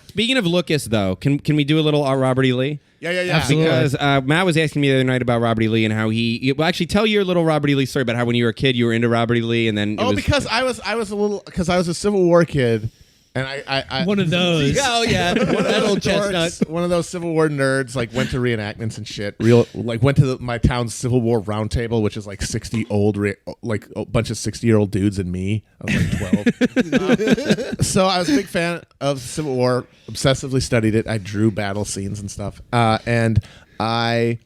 Speaking of locusts, though, can we do a little Robert E. Lee? Yeah. Absolutely. Because Matt was asking me the other night about Robert E. Lee and how well, actually, tell your little Robert E. Lee story about how when you were a kid you were into Robert E. Lee, and then because I was a Civil War kid. And I one of those. Oh yeah, one of those Civil War nerds. Like went to reenactments and shit. Went to my town's Civil War roundtable, which is like 60 old, like a bunch of 60-year-old dudes and me. I was like 12. So I was a big fan of Civil War. Obsessively studied it. I drew battle scenes and stuff. And I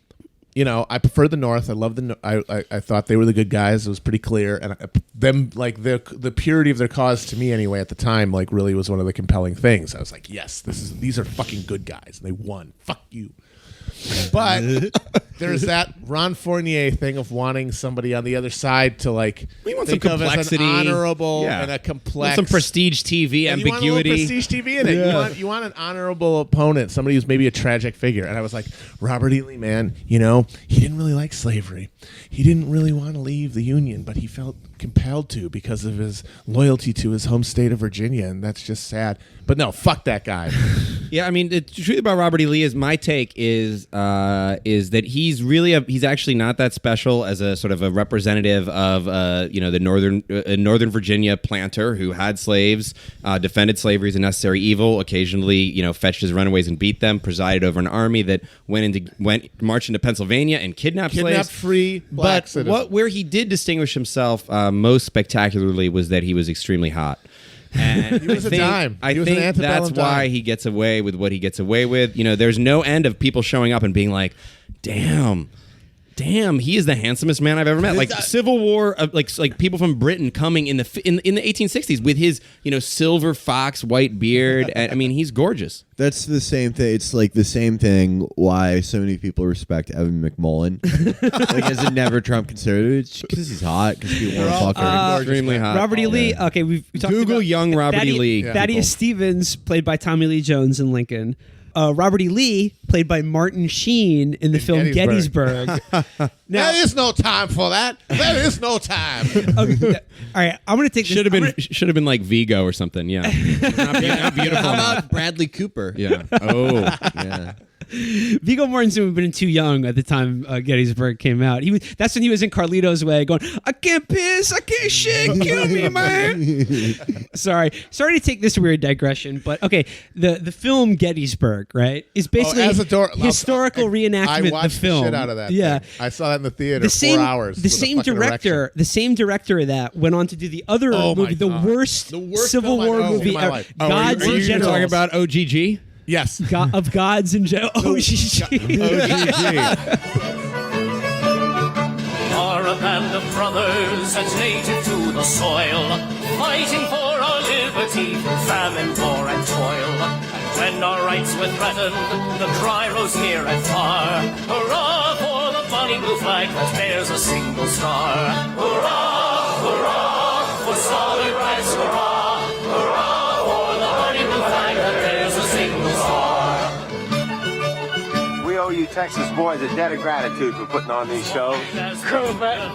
prefer the North. I love I thought they were the good guys. It was pretty clear, and them like the purity of their cause to me anyway at the time like really was one of the compelling things. I was like, yes, these are fucking good guys, and they won. Fuck you. But there's that Ron Fournier thing of wanting somebody on the other side to like think of as an honorable and a complex, some prestige TV ambiguity. You want a little prestige TV in it. Yeah. You want an honorable opponent, somebody who's maybe a tragic figure. And I was like, Robert E. Lee, man, he didn't really like slavery. He didn't really want to leave the Union, but he felt compelled to because of his loyalty to his home state of Virginia, and that's just sad. But no, fuck that guy. Yeah, I mean, the truth about Robert E. Lee is my take is that he's actually not that special as a sort of a representative of the northern Virginia planter who had slaves, defended slavery as a necessary evil, occasionally fetched his runaways and beat them, presided over an army that marched into Pennsylvania and kidnapped slaves, free black citizens. Where he did distinguish himself most spectacularly was that he was extremely hot. And he was a dime. I think that's why he gets away with what he gets away with. There's no end of people showing up and being like, damn, he is the handsomest man I've ever met. Like Civil War, like people from Britain coming in the 1860s with his silver fox white beard. And, I mean, he's gorgeous. That's the same thing. It's like the same thing why so many people respect Evan McMullen, like as a never Trump conservative. It's because he's hot. Because people want to fuck her. Extremely hot. Robert E. Lee. Okay, we've talked Google about young Robert E. Lee. Thaddeus Stevens, played by Tommy Lee Jones in Lincoln. Robert E. Lee, played by Martin Sheen in the film Gettysburg. Now, there is no time for that. There is no time. Okay, all right, I'm going to take this. Should have been like Vigo or something. Yeah. Not beautiful. How about Bradley Cooper? Yeah. Oh, yeah. Viggo Mortensen would have been too young at the time Gettysburg came out. That's when he was in Carlito's Way going, I can't piss, I can't shit, kill me, man. Sorry to take this weird digression, but okay, the film Gettysburg, right, is basically historical reenactment I watched the film. The shit out of that. Yeah. Thing. I saw that in the theater 4 hours. The same director of that went on to do the other movie, the worst Civil War movie ever. Gods and Generals. Talking about OGG? Yes. Of Gods and Generals. OGG. Are a band of brothers that's native to the soil, fighting for our liberty through famine, war, and toil. And when our rights were threatened, the cry rose near and far. Hurrah for the bonny blue flag that bears a single star. Hurrah, hurrah, for solid rights, hurrah, hurrah for the bonny blue flag that bears a single star. We owe you Texas boys a debt of gratitude for putting on these shows. Colonel Patton,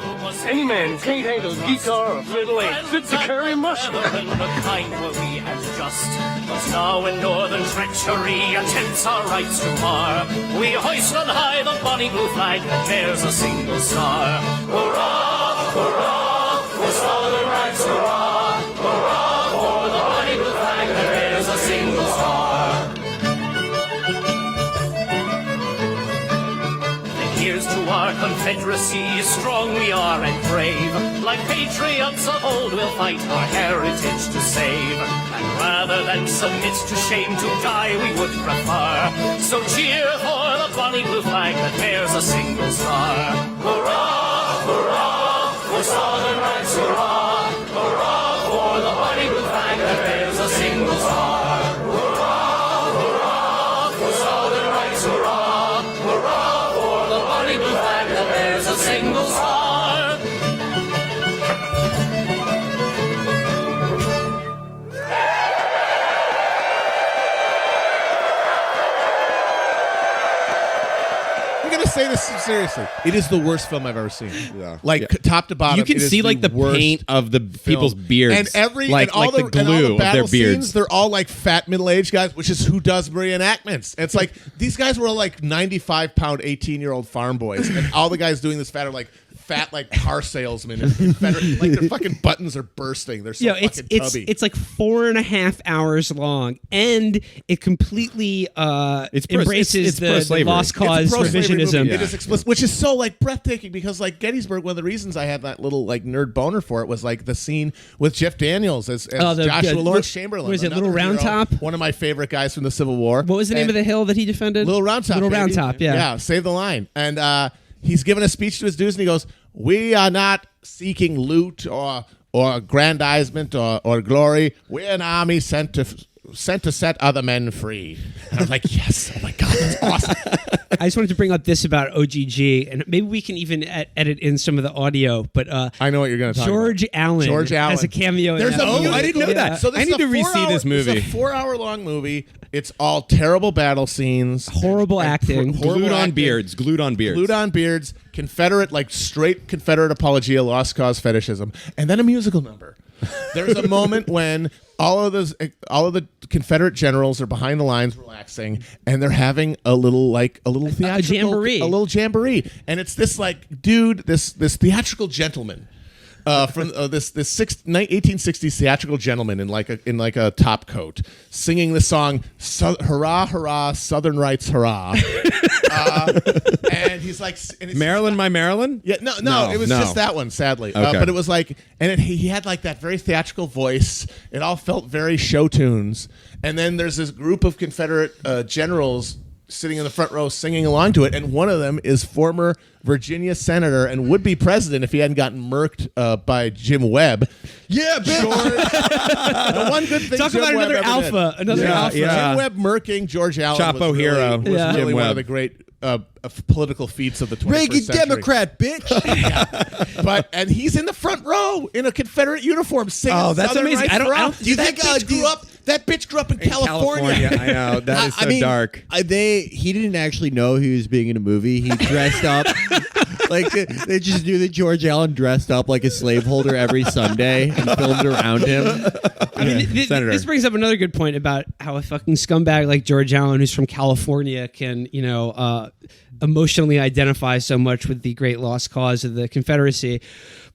any man who can't handle a guitar or fiddle ain't fit to carry mushroom. Kind were we and just, but now in northern treachery attempts our rights to mar. We hoist on high the bonny blue flag that bears a single star. Hurrah, hurrah, for southern rights, hurrah, hurrah, for the bonny blue flag that bears a single star. Here's to our Confederacy, strong we are and brave. Like patriots of old, we'll fight our heritage to save. And rather than submit to shame, to die we would prefer. So cheer for the bonny blue flag that bears a single star. Hurrah, hurrah, for southern rights, hurrah, hurrah, for the bonny blue flag that bears a single star. Hurrah, hurrah, for southern rights, hurrah, hurrah, bonny blue flag that bears a single star. I'm gonna say this seriously. It is the worst film I've ever seen. Yeah. Top to bottom. You can see like the paint of the people's beards, and all the glue of their beards. Scenes, they're all like fat middle-aged guys, which is who does reenactments. It's like these guys were all like 95-pound, 18-year-old farm boys, and all the guys doing this fat are like car salesmen and Confederate, like their fucking buttons are bursting. They're so fucking tubby. It's like 4.5 hours long, and it completely embraces the lost cause revisionism. It is explicit, which is so like breathtaking because like Gettysburg, one of the reasons I had that little like nerd boner for it was like the scene with Jeff Daniels as Joshua Lawrence Chamberlain. Was it Little Round Top? One of my favorite guys from the Civil War. What was the name of the hill that he defended? Little Round Top. Little Round Top. Yeah. Yeah. Save the line. And he's giving a speech to his dudes, and he goes, "We are not seeking loot or aggrandizement or glory. We're an army sent to set other men free." And I was like, yes, oh my God, that's awesome. I just wanted to bring up this about OGG, and maybe we can even edit in some of the audio. But I know what you're going to talk about. George Allen has a cameo. I didn't know that. So I need to re-see this movie. It's a 4-hour-long movie. It's all terrible battle scenes, horrible acting, glued on beards, Confederate, like straight Confederate apologia, lost cause fetishism, and then a musical number. There's a moment when all of the Confederate generals are behind the lines relaxing, and they're having a little theatrical jamboree, and it's this like dude, this theatrical gentleman. From this 1860s theatrical gentleman in like a top coat singing the song "Hurrah, Hurrah, Southern Rights, Hurrah," and he's like, "Maryland, my Maryland." Yeah, no, it was just that one, sadly. Okay. But it was like, and he had like that very theatrical voice. It all felt very show tunes. And then there's this group of Confederate generals sitting in the front row singing along to it, and one of them is former Virginia senator and would-be president if he hadn't gotten murked by Jim Webb. Yeah, the one good thing. Talk Jim about Webb another alpha. alpha. Yeah. Jim Webb murking George Allen. Chapo was hero. Was really one of the great political feats of the 21st Reagan century. Democrat, bitch. Yeah. But he's in the front row in a Confederate uniform singing. Oh, that's Southern amazing. Rights Do you think that bitch grew up in California? I know. That is so dark. He didn't actually know he was being in a movie. He dressed up. Like they just knew that George Allen dressed up like a slaveholder every Sunday and filmed around him. I mean, this brings up another good point about how a fucking scumbag like George Allen, who's from California, can emotionally identify so much with the great lost cause of the Confederacy.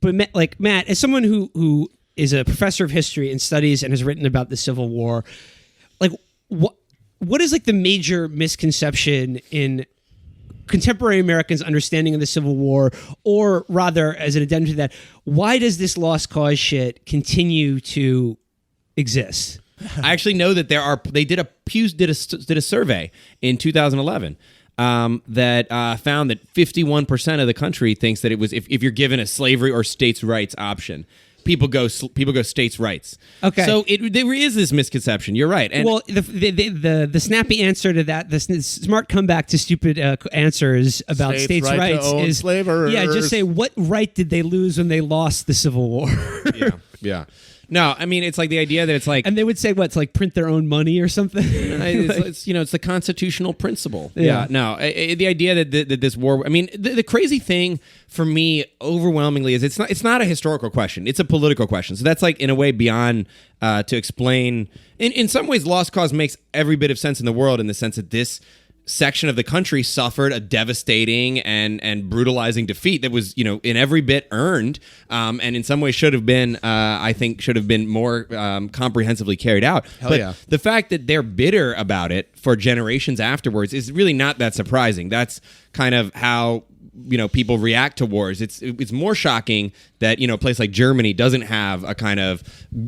But Matt, as someone who is a professor of history and studies and has written about the Civil War, like what is like the major misconception in contemporary Americans' understanding of the Civil War, or rather, as an addendum to that, why does this lost cause shit continue to exist? I actually know that they did a survey in 2011 that found that 51% of the country thinks that it was if you're given a slavery or states' rights option. People go states' rights. Okay, so there is this misconception. You're right. And the snappy answer to that, the smart comeback to stupid answers about states' rights is slavers. Yeah, just say what right did they lose when they lost the Civil War? Yeah. No, I mean, it's like the idea that it's like... And they would say, what, it's like print their own money or something? it's it's the constitutional principle. Yeah. No, the idea that this war... I mean, the crazy thing for me, overwhelmingly, is it's not a historical question. It's a political question. So that's like, in a way, beyond to explain... In some ways, Lost Cause makes every bit of sense in the world in the sense that this section of the country suffered a devastating and brutalizing defeat that was, in every bit earned, and in some ways should have been, I think, more comprehensively carried out. But the fact that they're bitter about it for generations afterwards is really not that surprising. That's kind of how people react to wars. It's more shocking that a place like Germany doesn't have a kind of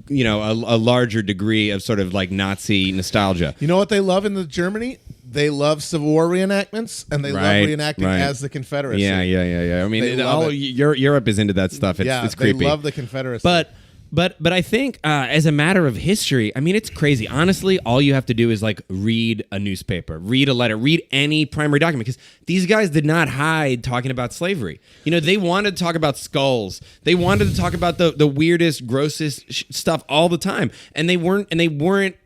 a larger degree of sort of like Nazi nostalgia. You know what they love in Germany? They love Civil War reenactments, and they love reenacting as the Confederacy. Yeah. I mean, Europe is into that stuff. It's creepy. They love the Confederacy. But I think as a matter of history, I mean, it's crazy. Honestly, all you have to do is like read a newspaper, read a letter, read any primary document, because these guys did not hide talking about slavery. They wanted to talk about skulls. They wanted to talk about the weirdest, grossest stuff all the time, and they weren't.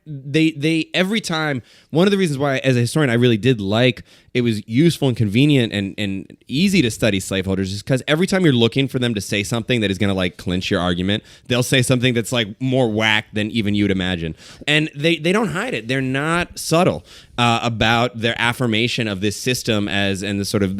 They every time. One of the reasons why, as a historian, I really did like it was useful and convenient and easy to study slaveholders is because every time you're looking for them to say something that is going to like clinch your argument, they'll say something that's like more whack than even you'd imagine. And they don't hide it. They're not subtle about their affirmation of this system as the sort of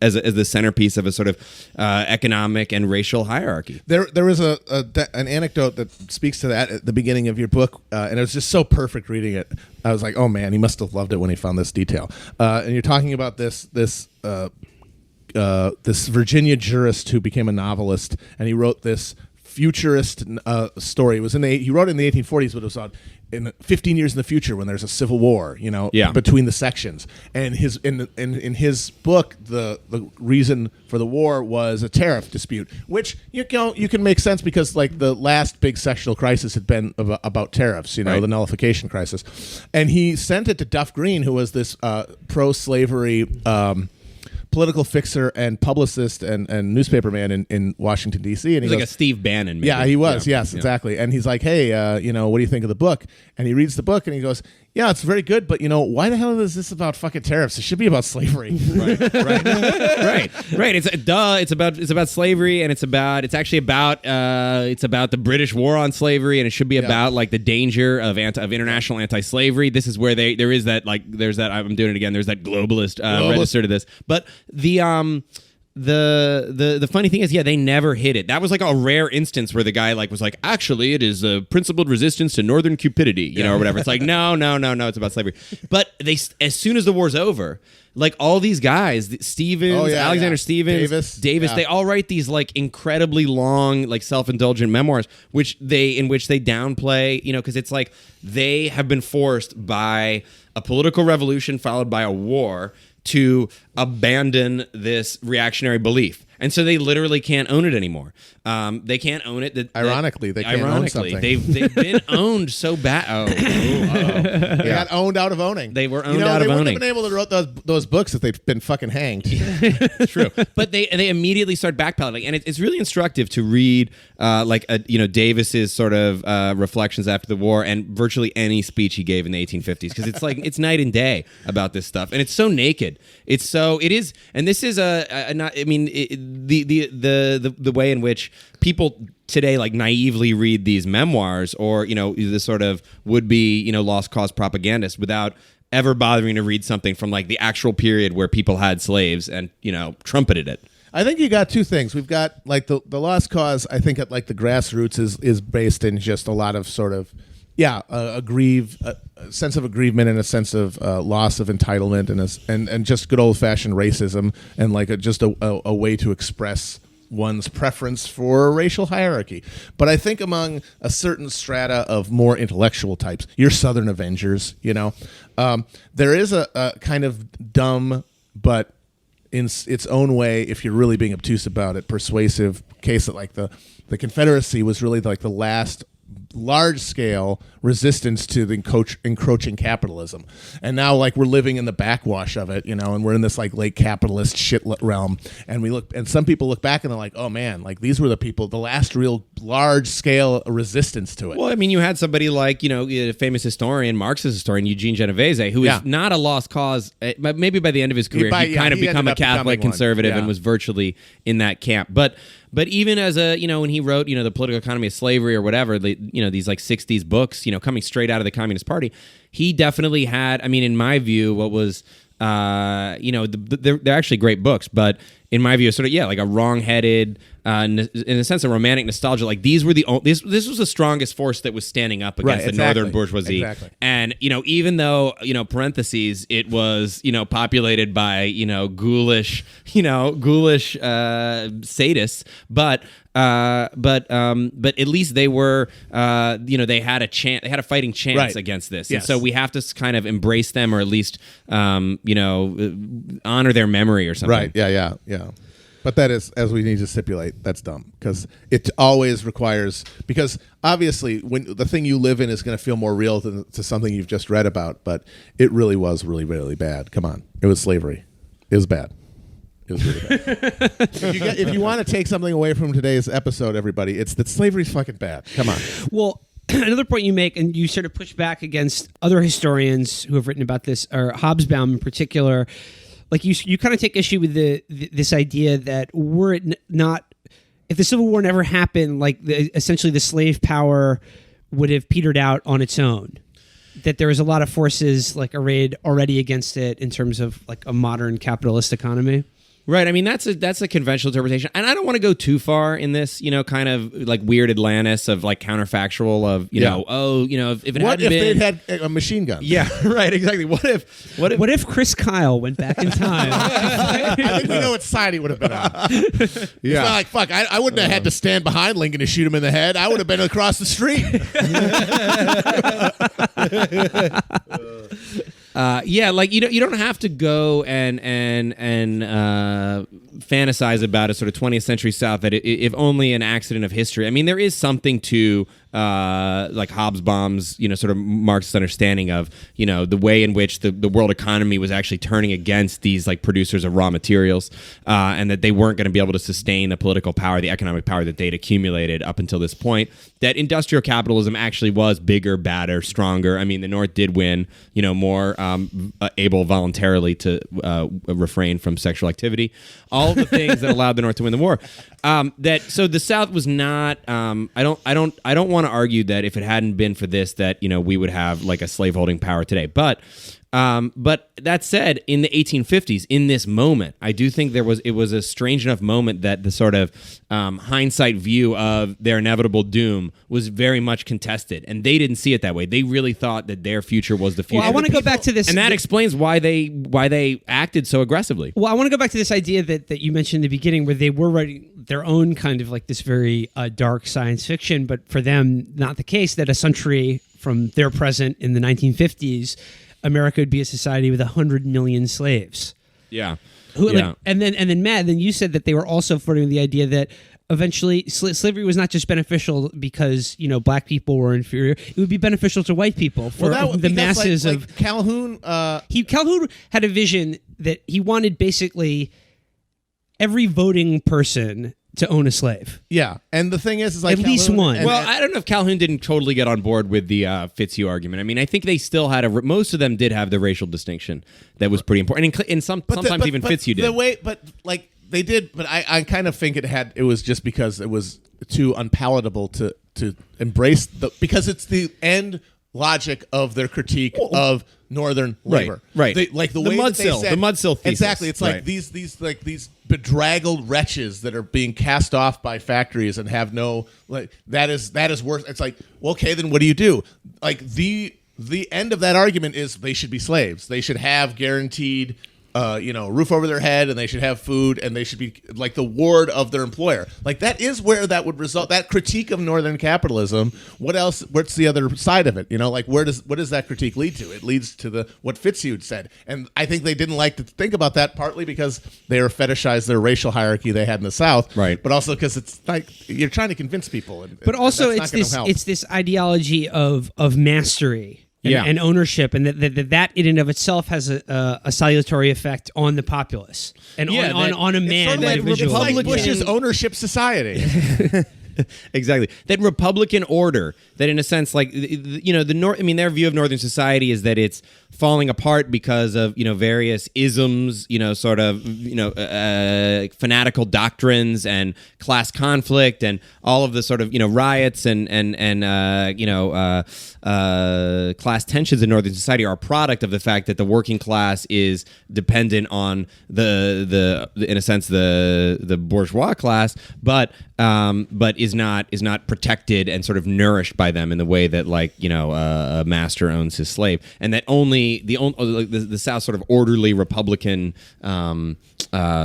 as the centerpiece of a sort of economic and racial hierarchy. There was an anecdote that speaks to that at the beginning of your book, and it was just so perfect reading it. I was like, oh man, he must have loved it when he found this detail. And you're talking about this Virginia jurist who became a novelist, and he wrote this futurist story. It was he wrote it in the 1840s, but it was in 15 years in the future when there's a civil war, between the sections. And in his book, the reason for the war was a tariff dispute, which you can make sense because like the last big sectional crisis had been about tariffs, the nullification crisis. And he sent it to Duff Green, who was this pro-slavery political fixer and publicist and newspaper man in Washington, D.C. And he was like a Steve Bannon. Maybe. Yeah, he was. Yeah. Yes, exactly. And he's like, hey, what do you think of the book? And he reads the book and he goes, yeah, it's very good, but why the hell is this about fucking tariffs? It should be about slavery. Right. It's about slavery, and it's actually about the British war on slavery, and it should be about like the danger of international anti-slavery. This is where there's that I'm doing it again. There's that globalist register to this, but the funny thing is, they never hit it. That was like a rare instance where the guy was like, actually, it is a principled resistance to northern cupidity, or whatever. It's like, no, it's about slavery. But as soon as the war's over, like all these guys, Stevens, Alexander Stevens, Davis, they all write these like incredibly long, like self-indulgent memoirs, in which they downplay, because it's like they have been forced by a political revolution followed by a war to abandon this reactionary belief. And so they literally can't own it anymore. They can't own it. Ironically, they can't own something. They've been owned so bad. They got owned out of owning. They were owned out of owning. They wouldn't have been able to write those books if they'd been fucking hanged. True. But they immediately start backpedaling. And it's really instructive to read Davis's sort of reflections after the war and virtually any speech he gave in the 1850s. Because it's like, it's night and day about this stuff. And it's so naked. And this is the way in which people today like naively read these memoirs or the sort of would-be lost cause propagandists without ever bothering to read something from like the actual period where people had slaves and trumpeted it. I think you got two things. We've got like the lost cause. I think at like the grassroots is based in just a lot of sort of a sense of aggrievement and a sense of loss of entitlement and just good old fashioned racism and like just a way to express one's preference for racial hierarchy. But I think among a certain strata of more intellectual types, your Southern Avengers, there is a kind of dumb but in its own way, if you're really being obtuse about it, persuasive case that like the Confederacy was really like the last large-scale resistance to the encroaching capitalism. And now like we're living in the backwash of it, and we're in this like late capitalist shit realm. And some people look back and they're like, oh man, like these were the people, the last real large scale resistance to it. Well, I mean, you had somebody like, a famous historian, Marxist historian, Eugene Genovese, who is not a lost cause. But maybe by the end of his career, he kind of become a Catholic conservative and was virtually in that camp. But even as when he wrote, the political economy of slavery or whatever, these like 60s books, coming straight out of the Communist Party, he definitely had, I mean, in my view, what was, they're actually great books, but in my view, sort of, like a wrong-headed, in a sense, a romantic nostalgia. Like these were this was the strongest force that was standing up against the northern bourgeoisie. Exactly. And even though parentheses, it was populated by ghoulish sadists, but at least they were they had a chance, they had a fighting chance against this. Yes. And so we have to kind of embrace them, or at least honor their memory or something. Right. Yeah. But that is, as we need to stipulate, that's dumb, because it always requires, because obviously when the thing you live in is going to feel more real to something you've just read about, but it really was really, really bad. Come on. It was slavery. It was bad. It was really bad. If you want to take something away from today's episode, everybody, it's that slavery's fucking bad. Come on. Well, another point you make, and you sort of push back against other historians who have written about this, or Hobsbawm in particular, like you kind of take issue with this idea that were it not, if the Civil War never happened, like essentially the slave power would have petered out on its own. That there was a lot of forces like arrayed already against it in terms of like a modern capitalist economy. Right. I mean, that's a conventional interpretation. And I don't want to go too far in this, kind of like weird Atlantis of like counterfactual of, if it what hadn't if been... they'd had a machine gun? Yeah, right. Exactly. What if Chris Kyle went back in time? I think we know what side he would have been on. It's not like, fuck, I wouldn't have had to stand behind Lincoln to shoot him in the head. I would have been across the street. Like you don't have to go and fantasize about a sort of 20th century South that if only an accident of history. I mean, there is something to like Hobsbawm's sort of Marxist understanding of the way in which the world economy was actually turning against these like producers of raw materials, and that they weren't going to be able to sustain the political power, the economic power that they'd accumulated up until this point. That industrial capitalism actually was bigger, badder, stronger. I mean, the North did win, more able voluntarily to refrain from sexual activity. All the things that allowed the North to win the war. So the South was not. I don't want to argue that if it hadn't been for this, that we would have like a slaveholding power today. But that said, in the 1850s, in this moment, I do think it was a strange enough moment that the sort of hindsight view of their inevitable doom was very much contested, and they didn't see it that way. They really thought that their future was the future. Well, I want to go back to this, and that explains why they acted so aggressively. Well, I want to go back to this idea that you mentioned in the beginning, where they were writing their own kind of like this very dark science fiction, but for them, not the case. That a century from their present in the 1950s. America would be a society with 100 million slaves. Yeah. And then Matt, then you said that they were also flirting with the idea that eventually slavery was not just beneficial because black people were inferior. It would be beneficial to white people for the masses of Calhoun. Calhoun had a vision that he wanted basically every voting person to own a slave. Yeah, and the thing is like at least one. Well, I don't know if Calhoun didn't totally get on board with the Fitzhugh argument. I mean, I think they still had most of them did have the racial distinction that was pretty important, and sometimes even Fitzhugh did. They did, but I kind of think it was just because it was too unpalatable to embrace because it's the end logic of their critique of Northern labor. Right. The Mudsill thesis. Exactly. It's like these bedraggled wretches that are being cast off by factories and have no that is worse. It's like, well, okay, then what do you do? Like the end of that argument is they should be slaves. They should have guaranteed roof over their head, and they should have food, and they should be like the ward of their employer. Like that is where that would result. That critique of Northern capitalism. What else? What's the other side of it? Like what does that critique lead to? It leads to what Fitzhugh said, and I think they didn't like to think about that partly because they were fetishized their racial hierarchy they had in the South, right? But also because it's like you're trying to convince people. But also, it's this ideology of mastery. And ownership, and that in and of itself has a salutary effect on the populace and on a man. It's like Bush's ownership society. Exactly. That Republican order, that in a sense, like, their view of Northern society is that it's falling apart because of, various isms, fanatical doctrines and class conflict and all of the sort of, riots and class tensions in Northern society are a product of the fact that the working class is dependent on the in a sense, the bourgeois class, but is not protected and sort of nourished by them in the way that, like, a master owns his slave, and that only the South sort of orderly Republican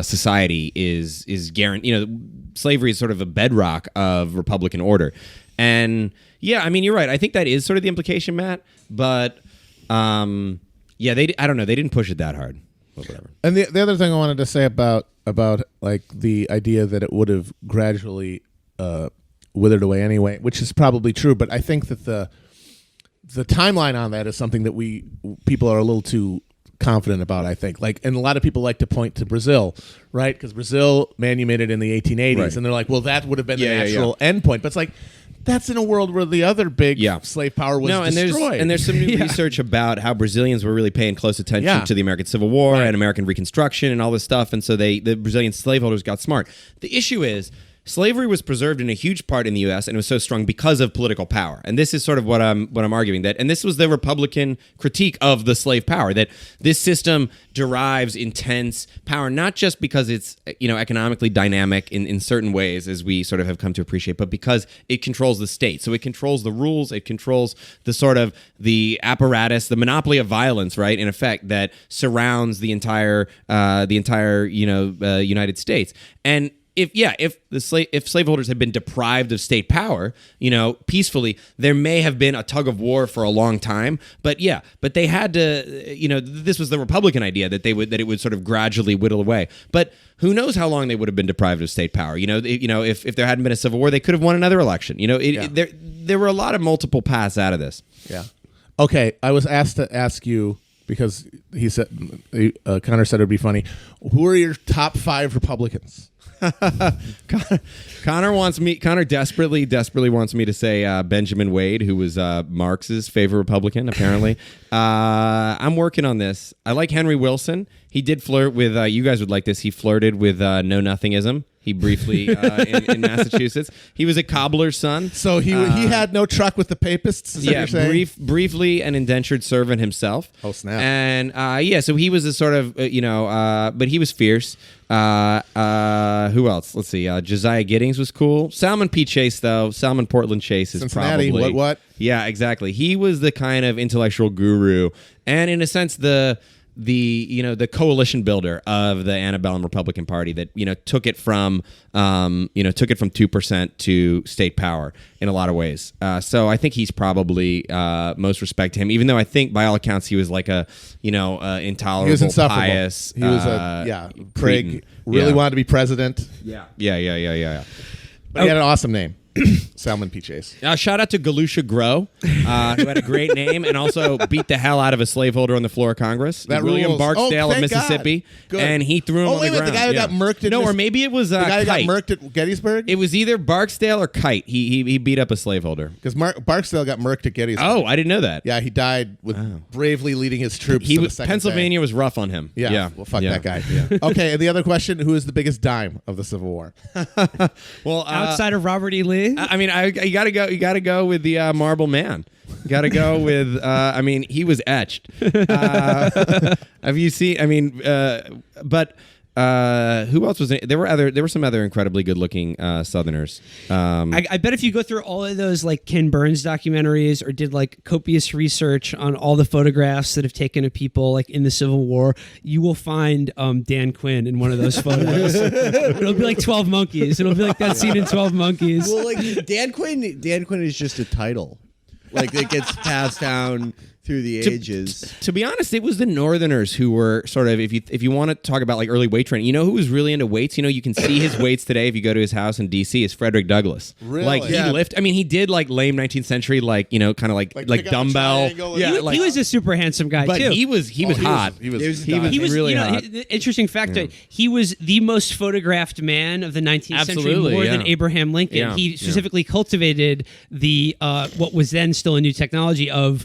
society is guaranteed. Slavery is sort of a bedrock of Republican order, and yeah, I mean, you're right. I think that is sort of the implication, Matt. But I don't know. They didn't push it that hard. But whatever. And the other thing I wanted to say about like the idea that it would have gradually withered away anyway, which is probably true. But I think that the timeline on that is something that people are a little too confident about, I think. Like, and a lot of people like to point to Brazil, right? Because Brazil manumitted in the 1880s, right. And they're like, well, that would have been the natural endpoint. But it's like, that's in a world where the other big slave power was destroyed. And there's some new research about how Brazilians were really paying close attention to the American Civil War and American Reconstruction and all this stuff, and so the Brazilian slaveholders got smart. The issue is, slavery was preserved in a huge part in the U.S. and it was so strong because of political power. And this is sort of what I'm arguing, that, and this was the Republican critique of the slave power, that this system derives intense power, not just because it's, economically dynamic in certain ways, as we sort of have come to appreciate, but because it controls the state. So it controls the rules, it controls the sort of the apparatus, the monopoly of violence, right, in effect, that surrounds the entire United States. And if slaveholders had been deprived of state power, peacefully, there may have been a tug of war for a long time. But they had to, this was the Republican idea that it would sort of gradually whittle away. But who knows how long they would have been deprived of state power? If there hadn't been a civil war, they could have won another election. There were a lot of multiple paths out of this. Yeah. Okay, I was asked to ask you, because he said Connor said it would be funny. Who are your top 5 Republicans? Connor desperately wants me to say Benjamin Wade, who was Marx's favorite Republican, apparently. I'm working on this. I like Henry Wilson. He did flirt with, you guys would like this, he flirted with Know Nothingism. He briefly, in Massachusetts, he was a cobbler's son. So he had no truck with the papists, is that what you're saying? Briefly an indentured servant himself. Oh, snap. And, so he was a sort of, but he was fierce. Who else? Let's see. Josiah Giddings was cool. Salmon P. Chase, though. Salmon Portland Chase is Cincinnati, probably... what? Yeah, exactly. He was the kind of intellectual guru. And in a sense, the coalition builder of the antebellum Republican Party that took it from 2% to state power in a lot of ways. So I think he's probably most respect to him, even though I think by all accounts he was like a intolerable, he was insufferable. Pious. He was prig. Really wanted to be president. Yeah. But he had an awesome name. Salmon P. Chase. Shout out to Galusha Grow, who had a great name and also beat the hell out of a slaveholder on the floor of Congress. That William rules. Barksdale of Mississippi. And he threw him on the ground. The guy who got murked or maybe it was the guy who got Kite. murked at Gettysburg? It was either Barksdale or Kite. He beat up a slaveholder. Because Barksdale got murked at Gettysburg. Oh, I didn't know that. Yeah, he died with bravely leading his troops to the second Pennsylvania day. was rough on him. Yeah. Well, fuck that guy. Yeah. Okay, and the other question, who is the biggest dime of the Civil War? Well, outside of Robert E. Lee? I mean, you gotta go with the Marble Man. You gotta go with. He was etched. Have you seen? But Who else was in it? There were some other incredibly good-looking Southerners. I bet if you go through all of those like Ken Burns documentaries or did like copious research on all the photographs that have taken of people like in the Civil War, you will find Dan Quinn in one of those photos. It'll be like 12 Monkeys. It'll be like that scene in 12 Monkeys. Well, like Dan Quinn is just a title, like it gets passed down through the ages. To be honest, it was the Northerners who were sort of, if you want to talk about like early weight training, you know who was really into weights? You know, you can see his weights today if you go to his house in D.C. is Frederick Douglass. Really? Like he he did like lame 19th century, like, you know, kind of like dumbbell. He was a super handsome guy but too. he was hot. He was really hot. The interesting fact that he was the most photographed man of the 19th century, more than Abraham Lincoln. Yeah. He specifically cultivated the what was then still a new technology of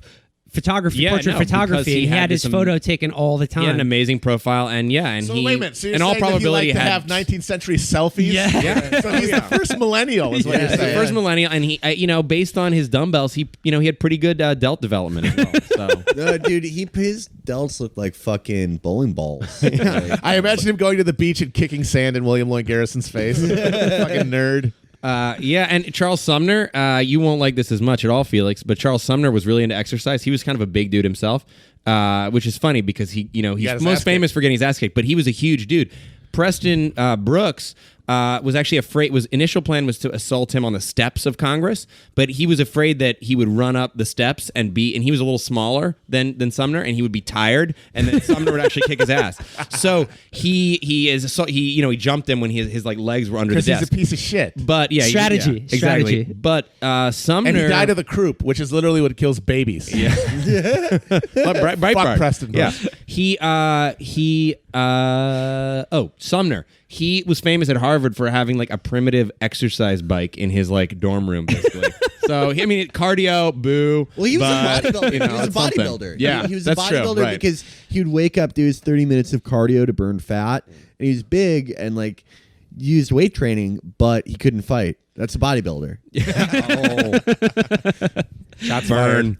photography, portrait photography. He had his photo taken all the time. He had an amazing profile, and so wait a minute. So you're in all saying probability, that he liked to have 19th century selfies. Yeah. So he's the first millennial, is what you're saying. The first millennial, and he, you know, based on his dumbbells, he had pretty good delt development as well. So. No, dude, his delts look like fucking bowling balls. I imagine him going to the beach and kicking sand in William Lloyd Garrison's face. Fucking nerd. And Charles Sumner, you won't like this as much at all, Felix, but Charles Sumner was really into exercise. He was kind of a big dude himself, which is funny because he's most famous for getting his ass kicked, but he was a huge dude. Preston Brooks was actually afraid. Initial plan was to assault him on the steps of Congress, but he was afraid that he would run up the steps and he was a little smaller than Sumner, and he would be tired, and then Sumner would actually kick his ass. So he jumped him when his like legs were under the desk. Because he's a piece of shit. But strategy. Exactly. But Sumner, and he died of the croup, which is literally what kills babies. Yeah. Fuck Preston. Yeah. Sumner. He was famous at Harvard for having like a primitive exercise bike in his like dorm room, basically. So cardio, boo. Well, he was a bodybuilder. He was a bodybuilder. Yeah, he was a bodybuilder because he would wake up, do his 30 minutes of cardio to burn fat, and he was big and like used weight training, but he couldn't fight. That's a bodybuilder. Shots fired.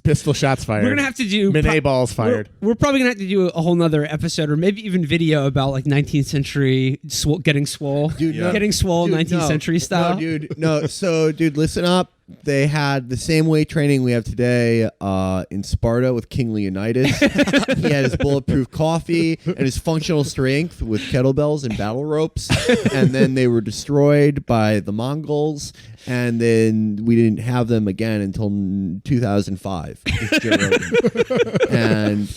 Pistol shots fired. We're gonna have to do Minay balls fired. We're probably gonna have to do a whole nother episode, or maybe even video about like 19th century getting swole, getting swole, 19th century style. No, dude. No, so dude, listen up. They had the same weight training we have today in Sparta with King Leonidas. He had his bulletproof coffee and his functional strength with kettlebells and battle ropes. And then they were destroyed by the Mongols. And then we didn't have them again until 2005. And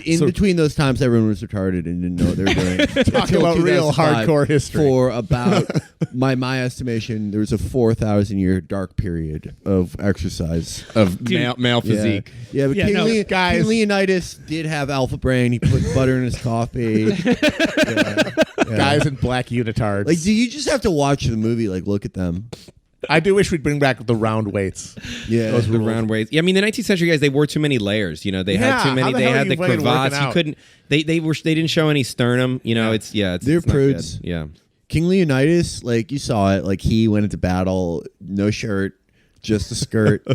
between those times, everyone was retarded and didn't know what they were doing. Talk about real hardcore history. For about, my estimation, there was a 4,000-year dark period of exercise. Of male physique. Yeah, but King Leonidas did have alpha brain. He put butter in his coffee. Guys in black unitards. Like, do you just have to watch the movie, like, look at them? I do wish we'd bring back the round weights. Yeah, those the round weights. Yeah, I mean the 19th century guys, they wore too many layers. You know, they had too many. They had the cravats. You couldn't. They didn't show any sternum. You know, they're prudes. Yeah. King Leonidas, like you saw it, like he went into battle, no shirt, just a skirt.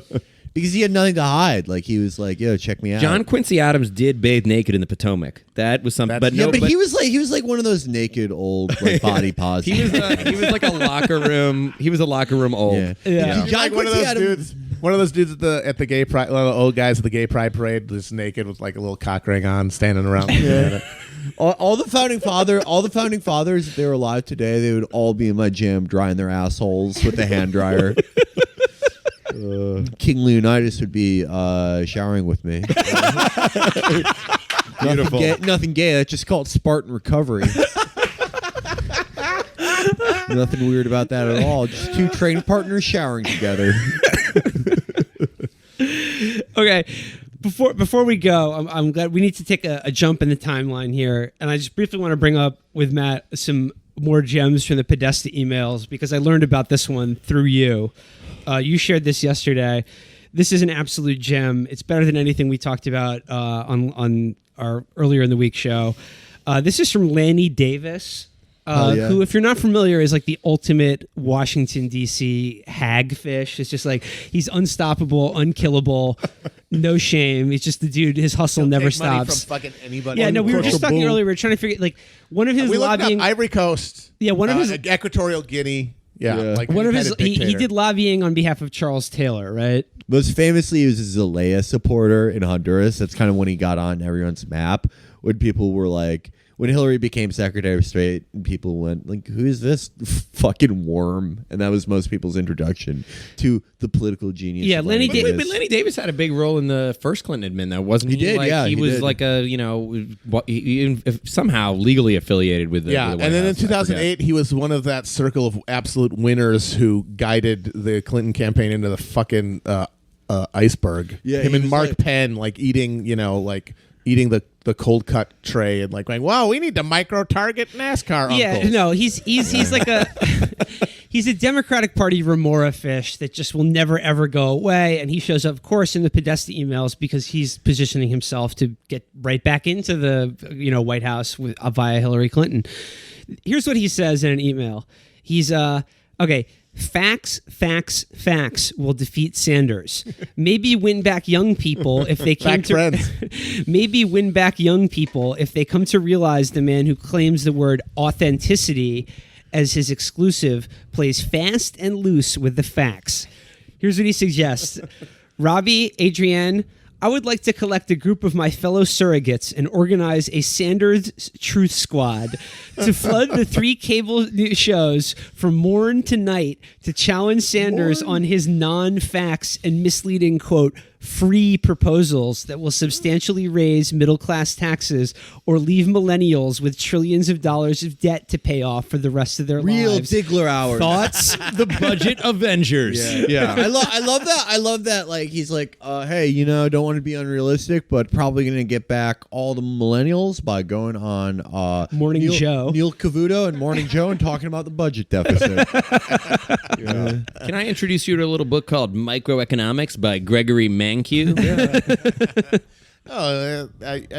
Because he had nothing to hide. Like, he was like, yo, check me out. John Quincy Adams did bathe naked in the Potomac. That was something. But he was like one of those naked old like body positive. He was like a locker room. He was a locker room old. Yeah. Like one of those dudes. One of those dudes at the gay pride, one of the old guys at the gay pride parade, just naked with like a little cock ring on, standing around. All the founding fathers, if they were alive today, they would all be in my gym drying their assholes with a hand dryer. King Leonidas would be showering with me. Beautiful. Nothing gay. That's just called Spartan recovery. Nothing weird about that at all. Just two training partners showering together. Okay. Before we go, I'm glad we need to take a jump in the timeline here, and I just briefly want to bring up with Matt some more gems from the Podesta emails because I learned about this one through you. You shared this yesterday. This is an absolute gem. It's better than anything we talked about on our earlier in the week show. This is from Lanny Davis. who, if you're not familiar, is like the ultimate Washington, D.C. hagfish. It's just like he's unstoppable, unkillable, no shame. He's just the dude. His hustle never Take money stops. from fucking anybody. Yeah, no, we were just talking earlier. We were trying to figure like one of his we looked lobbying. up Ivory Coast. Yeah, one of his Equatorial Guinea. Yeah, like one of his. He dictator. did lobbying on behalf of Charles Taylor, right? Most famously, he was a Zelaya supporter in Honduras. That's kind of when he got on everyone's map. When people were like, when Hillary became Secretary of State, and people went like, "Who is this fucking worm?" And that was most people's introduction to the political genius. Yeah, of Lenny Davis. But Lenny Davis had a big role in the first Clinton admin, though, wasn't he? He did, like, yeah, he he was did. like a, somehow legally affiliated with the Yeah, with the and White then in House, I forget. 2008, he was one of that circle of absolute winners who guided the Clinton campaign into the fucking iceberg. Yeah, him he and was Mark like- Penn, like eating the cold cut tray and like going, wow, we need to micro target NASCAR. Yeah, uncles. no, he's like a he's a Democratic Party remora fish that just will never ever go away, and he shows up, of course, in the Podesta emails because he's positioning himself to get right back into the White House via Hillary Clinton. Here's what he says in an email. He's okay. Facts will defeat Sanders. Maybe win back young people if they came maybe win back young people if they come to realize the man who claims the word authenticity as his exclusive plays fast and loose with the facts. Here's what he suggests. Robbie, Adrienne, I would like to collect a group of my fellow surrogates and organize a Sanders Truth Squad to flood the 3 cable shows from morn to night to challenge Sanders on his non-facts and misleading, quote, free proposals that will substantially raise middle-class taxes or leave millennials with trillions of dollars of debt to pay off for the rest of their Real lives. Diggler hours. Thoughts? The budget Avengers. Yeah. I love that. I love that. Like he's like, hey, don't want to be unrealistic, but probably going to get back all the millennials by going on Morning Joe, Neil Cavuto, and Morning Joe, and talking about the budget deficit. Can I introduce you to a little book called Microeconomics by Gregory Mankiw?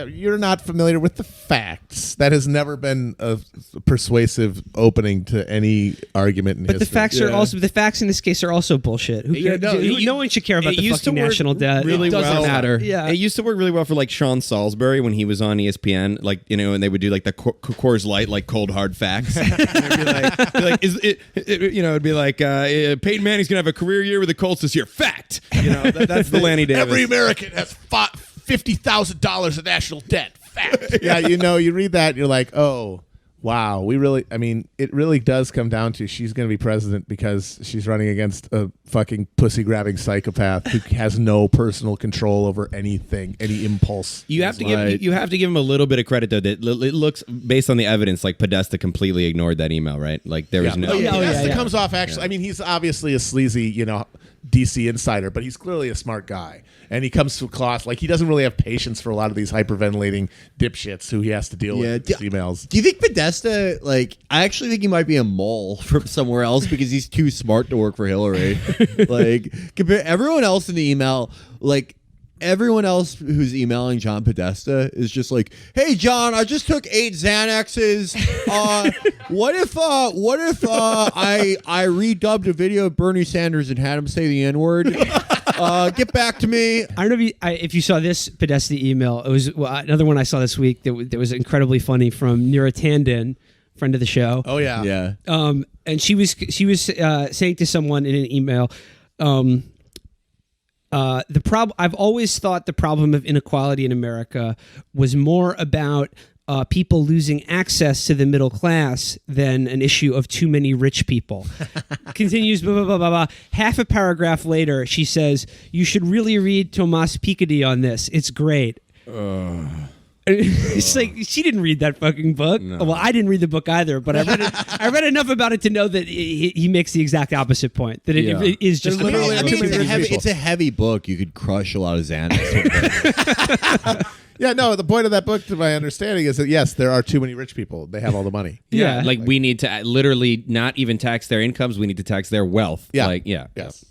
You're not familiar with the facts. That has never been a persuasive opening to any argument in But history. the facts are also the facts in this case are also bullshit. No one should care about the fucking national debt. Really It doesn't well. matter. Yeah, It used to work really well for like Sean Salisbury when he was on ESPN, like and they would do like the Coors Light, like cold hard facts. It'd be like Peyton Manning's gonna have a career year with the Colts this year. Fact. That's the Lanny Davis. Every American has $50,000 of national debt. Fact. Yeah, you read that, and you're like, oh, wow. It really does come down to she's going to be president because she's running against a fucking pussy-grabbing psychopath who has no personal control over anything, any impulse. You have to give him a little bit of credit though. That it looks, based on the evidence, like Podesta completely ignored that email, right? Like there was no. Podesta comes off actually. I mean, he's obviously a sleazy, DC insider, but he's clearly a smart guy, and he comes to across like he doesn't really have patience for a lot of these hyperventilating dipshits who he has to deal with these emails. Do you think Podesta, I actually think he might be a mole from somewhere else because he's too smart to work for Hillary. Compare everyone else in the email, everyone else who's emailing John Podesta is just like, "Hey John, I just took 8 Xanaxes. What if I redubbed a video of Bernie Sanders and had him say the N-word? Get back to me." I don't know if you saw this Podesta email. It was another one I saw this week that was incredibly funny from Neera Tanden, friend of the show. Oh yeah, yeah. And she was saying to someone in an email. I've always thought the problem of inequality in America was more about people losing access to the middle class than an issue of too many rich people. Continues, blah, blah, blah, blah, blah. Half a paragraph later, she says, "You should really read Tomas Piketty on this. It's great." It's like she didn't read that fucking book. No. Well, I didn't read the book either, but I read it. I read enough about it to know that he makes the exact opposite point. That it is just it's a heavy book. You could crush a lot of Xanax. Yeah, no, the point of that book, to my understanding, is that yes, there are too many rich people. They have all the money. Yeah, we need to literally not even tax their incomes. We need to tax their wealth. Yeah. Yes.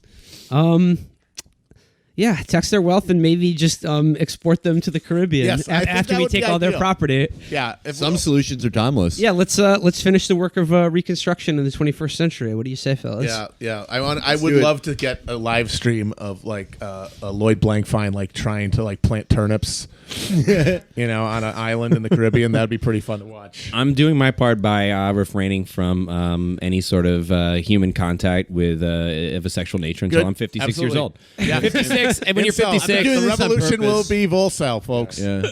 Yeah, tax their wealth and maybe just export them to the Caribbean after we take all their property. Yeah, some solutions are timeless. Yeah, let's finish the work of reconstruction in the 21st century. What do you say, fellas? Yeah. I would love to get a live stream of like a Lloyd Blankfein like trying to like plant turnips, on an island in the Caribbean. That'd be pretty fun to watch. I'm doing my part by refraining from any sort of human contact with of a sexual nature until I'm 56 years old. Yeah, 56. And when you're 56, the revolution will be Volcel, folks. Yeah.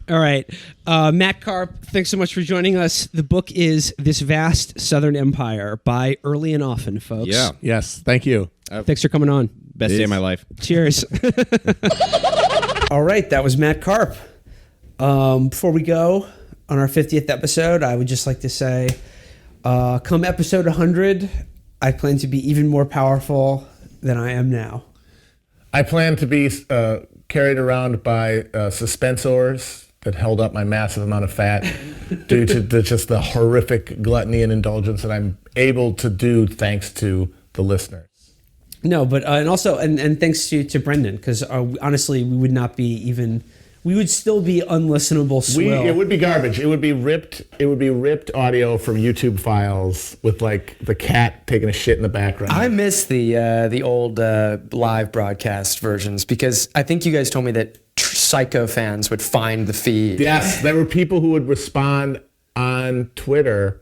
All right. Matt Karp, thanks so much for joining us. The book is This Vast Southern Empire by Early and Often, folks. Yeah. Yes. Thank you. Thanks for coming on. Best day of my life. Cheers. All right. That was Matt Karp. Before we go on our 50th episode, I would just like to say, come episode 100, I plan to be even more powerful than I am now. I plan to be carried around by suspensors that held up my massive amount of fat due to just the horrific gluttony and indulgence that I'm able to do thanks to the listeners. No, but and also and thanks to Brendan, because honestly, we would not be even. We would still be unlistenable swill. It would be garbage. It would be ripped. It would be ripped audio from YouTube files with like the cat taking a shit in the background. I miss the old live broadcast versions because I think you guys told me that Psycho fans would find the feed. Yes, there were people who would respond on Twitter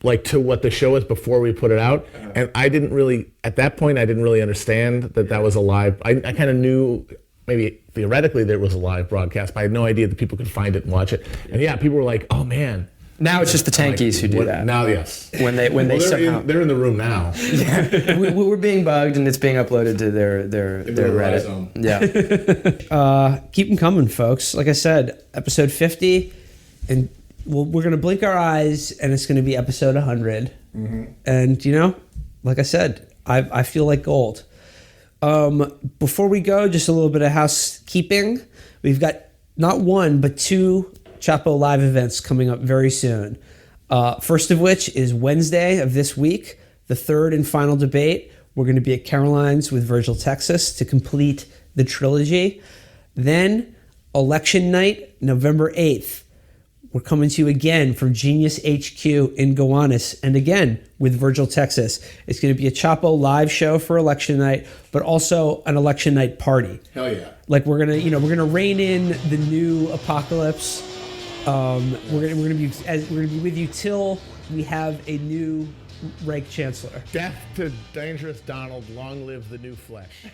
like to what the show was before we put it out, and I didn't really at that point I didn't really understand that was a live. I kind of knew. Maybe theoretically there was a live broadcast, but I had no idea that people could find it and watch it. And yeah, people were like, "Oh man!" Now it's just the tankies who do that. Now, yes, when they somehow they're in the room now. Yeah. we're being bugged, and it's being uploaded to their Reddit. Yeah, keep them coming, folks. Like I said, episode 50, and we're gonna blink our eyes, and it's gonna be episode 100. Mm-hmm. And like I said, I feel like gold. Before we go, just a little bit of housekeeping. We've got not one, but 2 Chapo live events coming up very soon. First of which is Wednesday of this week, the third and final debate. We're going to be at Caroline's with Virgil, Texas to complete the trilogy. Then election night, November 8th. We're coming to you again from Genius HQ in Gowanus, and again with Virgil, Texas. It's going to be a Chapo live show for election night, but also an election night party. Hell yeah! Like we're gonna rein in the new apocalypse. We're gonna be with you till we have a new rank chancellor. Death to dangerous Donald. Long live the new flesh.